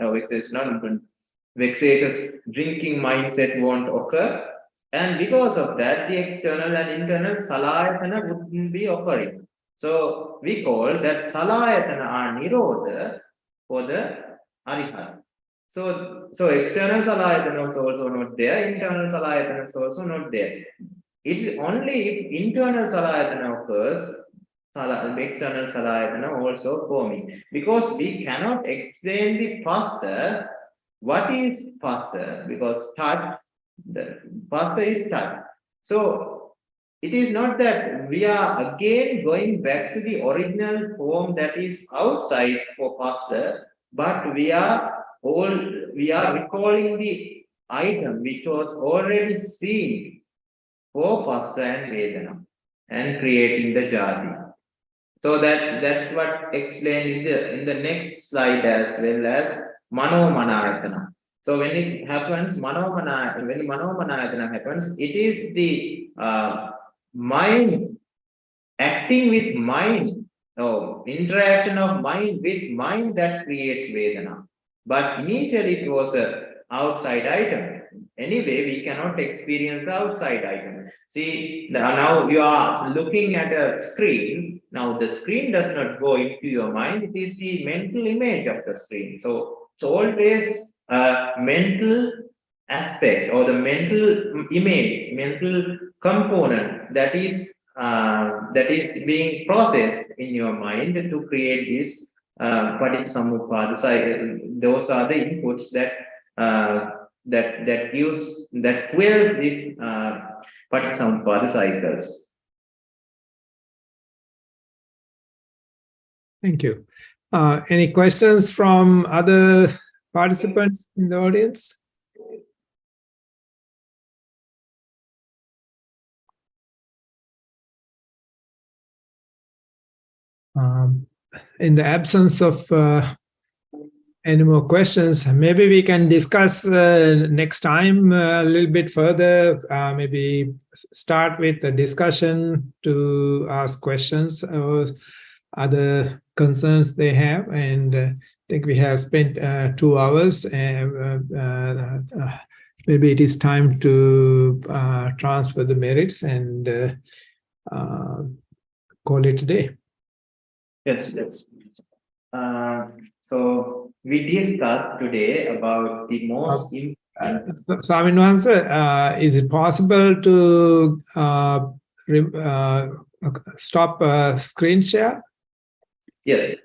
vexatious drinking mindset won't occur. And because of that, the external and internal salayatana wouldn't be occurring. So we call that salayatana are nirodha for the arihant. So external salayatana is also not there, internal salayatana is also not there. It is only if internal salayatana occurs, external salayatana also forming. Because we cannot explain the phassa. What is phassa? Because touch, the phassa is touch. So it is not that we are again going back to the original form that is outside for phassa, but we are recalling the item which was already seen for phassa and vedana, and creating the jati. So that's what explained in the next slide, as well as manomanayatana. So when it happens, when manomanayatana happens, it is the mind acting with mind, interaction of mind with mind that creates Vedana. But initially it was a outside item. Anyway, we cannot experience the outside item. See, now you are looking at a screen. Now the screen does not go into your mind. It is the mental image of the screen. So it's always a mental aspect, or the mental image, mental component that is being processed in your mind to create this Paticca Samuppada. Those are the inputs that fuels these Paticca Samuppada cycles. Thank you. Any questions from other participants in the audience? In the absence of any more questions, maybe we can discuss next time a little bit further. Maybe start with the discussion to ask questions or other concerns they have. And I think we have spent 2 hours. Maybe it is time to transfer the merits and call it a day. Yes, yes. So we discussed today about the most important. Swaminwansa, is it possible to stop screen share? Yes.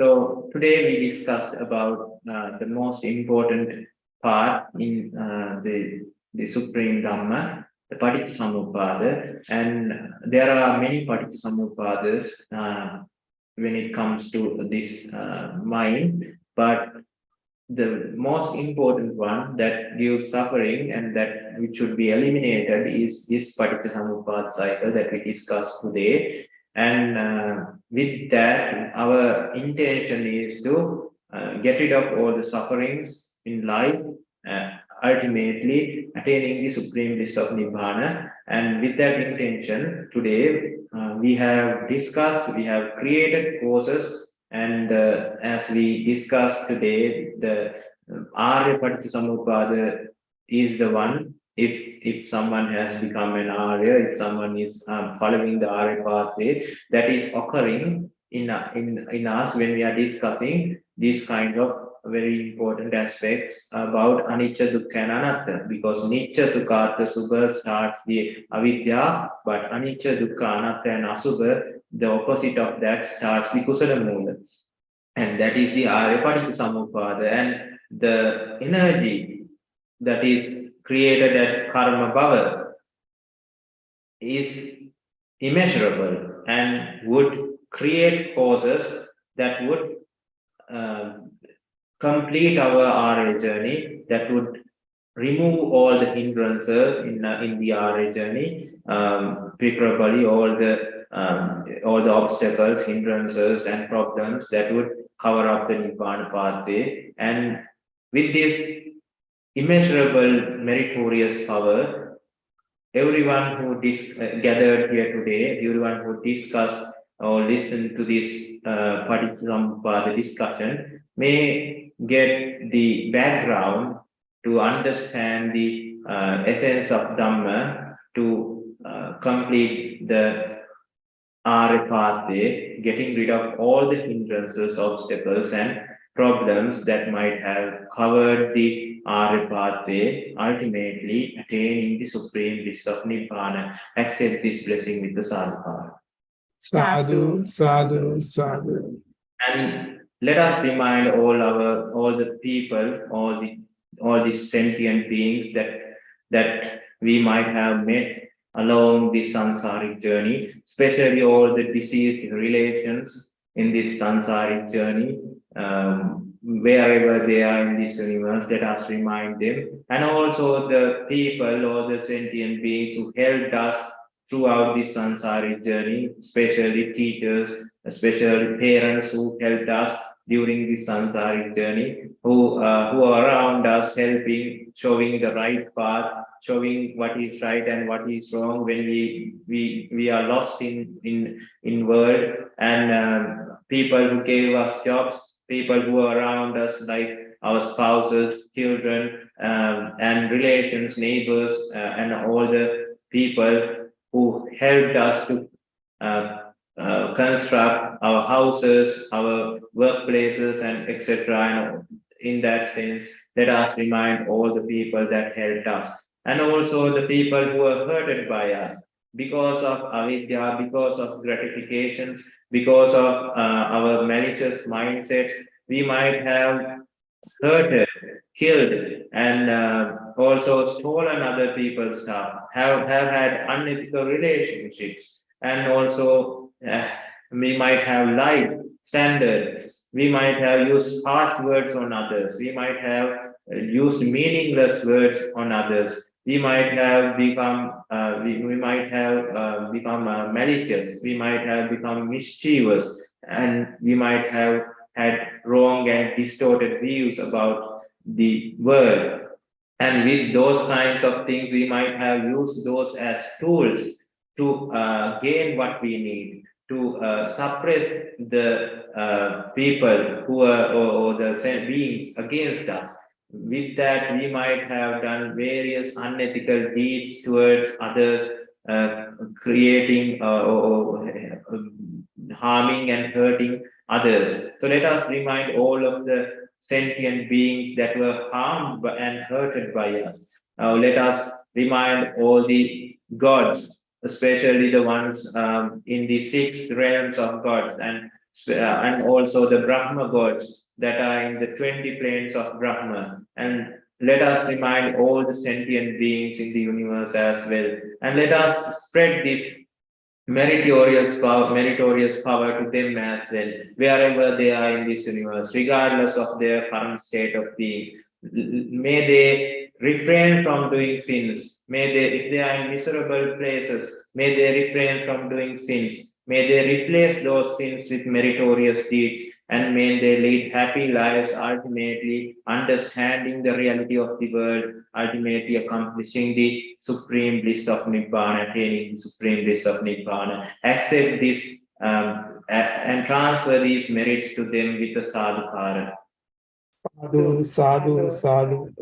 So today we discussed about the most important part in the Supreme Dhamma, the Paticca Samuppada, and there are many Paticca Samuppadas when it comes to this mind, but the most important one that gives suffering and that which should be eliminated is this Paticca Samuppada cycle that we discussed today. And with that, our intention is to get rid of all the sufferings in life, ultimately attaining the supreme bliss of Nibbana. And with that intention, today we have discussed, we have created courses, and as we discussed today, the Arya Paticca Samuppada is the one. If someone has become an Arya, if someone is following the Arya pathway, that is occurring in us when we are discussing these kind of very important aspects about Anicca, Dukkha, and Anatta. Because Nicca, Sukha, Subha starts the avidya, but Anicca, Dukkha, Anatta, and Asubha, the opposite of that starts the Kusala Mula. And that is the Arya Paticca Samuppada. And the energy that is created as karma bhava is immeasurable and would create causes that would complete our Arya journey, that would remove all the hindrances in the Arya journey, preferably all the obstacles, hindrances, and problems that would cover up the Nibbana pathway. And with this immeasurable meritorious power, everyone who gathered here today, everyone who discussed or listened to this Paticca Samuppada discussion may get the background to understand the essence of Dhamma, to complete the Arya pathway, getting rid of all the hindrances, obstacles, and problems that might have covered the Arya pathway, ultimately attaining the supreme bliss of Nibbana. Accept this blessing with the sadhana. Sadhu, sadhu, sadhu. And let us remind all the people, all these sentient beings that we might have met along this samsaric journey, especially all the deceased relations in this samsaric journey, wherever they are in this universe, let us remind them. And also the people or the sentient beings who helped us throughout this samsaric journey, especially teachers, especially parents who helped us during this samsaric journey, who are around us, helping, showing the right path, showing what is right and what is wrong when we are lost in world, and people who gave us jobs, people who are around us like our spouses, children, and relations, neighbors, and all the people who helped us to construct our houses, our workplaces, and etc. And in that sense, let us remind all the people that helped us, and also the people who are hurted by us because of avidya, because of gratifications, because of our malicious mindsets. We might have hurted, killed, and also stolen other people's stuff, have had unethical relationships, and also we might have lied, standard. We might have used harsh words on others. We might have used meaningless words on others. We might have become we might have become malicious. We might have become mischievous, and we might have had wrong and distorted views about the world. And with those kinds of things, we might have used those as tools to gain what we need, to suppress the people who are, or the beings against us. With that, we might have done various unethical deeds towards others, creating or harming and hurting others. So let us remind all of the sentient beings that were harmed and hurted by us. Now let us remind all the gods, especially the ones in the 6 realms of gods, and also the Brahma gods that are in the 20 planes of Brahma. And let us remind all the sentient beings in the universe as well. And let us spread this meritorious power to them as well, wherever they are in this universe, regardless of their current state of being. May they refrain from doing sins. May they, if they are in miserable places, may they refrain from doing sins. May they replace those sins with meritorious deeds, and may they lead happy lives, ultimately understanding the reality of the world, ultimately accomplishing the supreme bliss of Nibbana, attaining the supreme bliss of Nibbana. Accept this and transfer these merits to them with a sadhukara. Sadhu, sadhu, sadhu.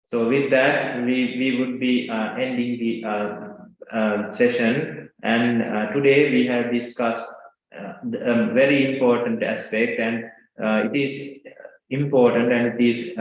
So with that, we would be ending the session. And today we have discussed a very important aspect, and it is important and it is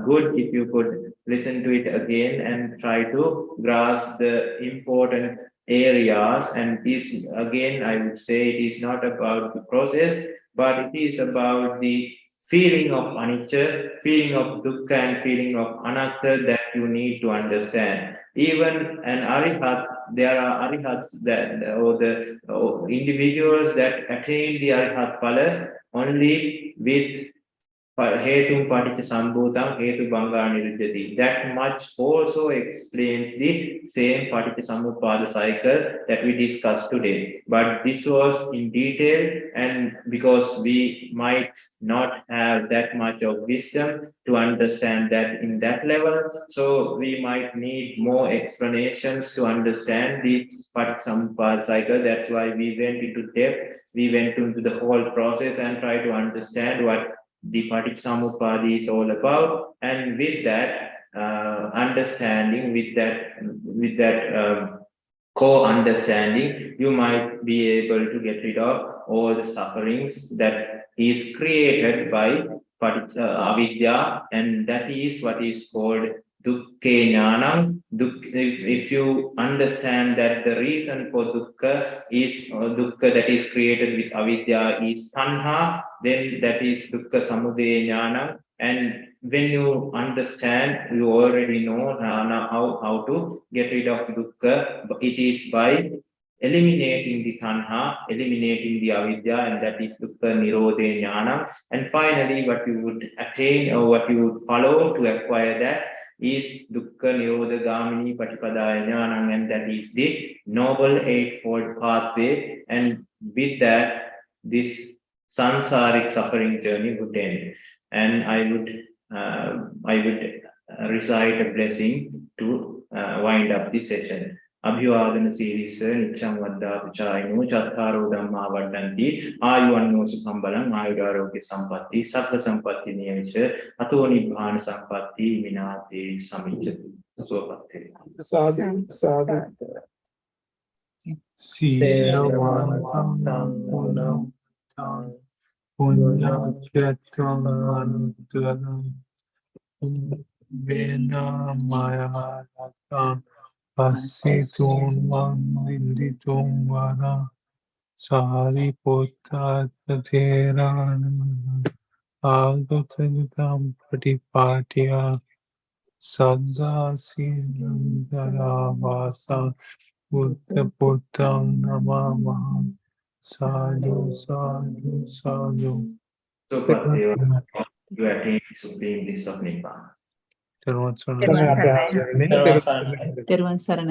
good if you could listen to it again and try to grasp the important areas. And this, again, I would say it is not about the process, but it is about the feeling of anicca, feeling of dukkha, and feeling of anatta that you need to understand. Even an arihat, there are arihats that, or the individuals that attain the arihat phala only with Hetum Paticca Samuppada, Hetu Banga Niruddhati. That much also explains the same Paticca Samuppada cycle that we discussed today. But this was in detail, and because we might not have that much of wisdom to understand that in that level, so we might need more explanations to understand the Paticca Samuppada cycle. That's why we went into depth, we went into the whole process and tried to understand what the Paticca Samuppada is all about. And with that understanding, with that core understanding, you might be able to get rid of all the sufferings that is created by avidya, and that is what is called dukkha jnanam. If you understand that the reason for dukkha is dukkha that is created with avidya is tanha, then that is dukkha samudaya jnanam. And when you understand, you already know how to get rid of dukkha. It is by eliminating the tanha, eliminating the avidya, and that is dukkha nirodhe jnana. And finally, what you would attain or what you would follow to acquire that is dukkha nirodha gamini patipadaya jnana, and that is the noble eightfold pathway. And with that, this sansaric suffering journey would end. And I would recite a blessing to wind up the session. Abhaya series nicham vaddha chayino chattaro dhamma vaddanti ayuvanno sukham balam ayudarogya sampatti sakla sampatti niyamisha ato nibbana sampatti minate samicchati. Sadhu, sadhu. Siravantam punam punyam khetam anuttaram Vena maya latam pasitum vinditum vana sariputta tathirana agatajutam patipatya Sada Sinandaya Vasa Buddha Buddham Namamaha Sadhu, sadhu, sadhu. So, but you attain supreme bliss of Nibbana. Terwan Terwan Saranai. Saranai. Terwan Saranai.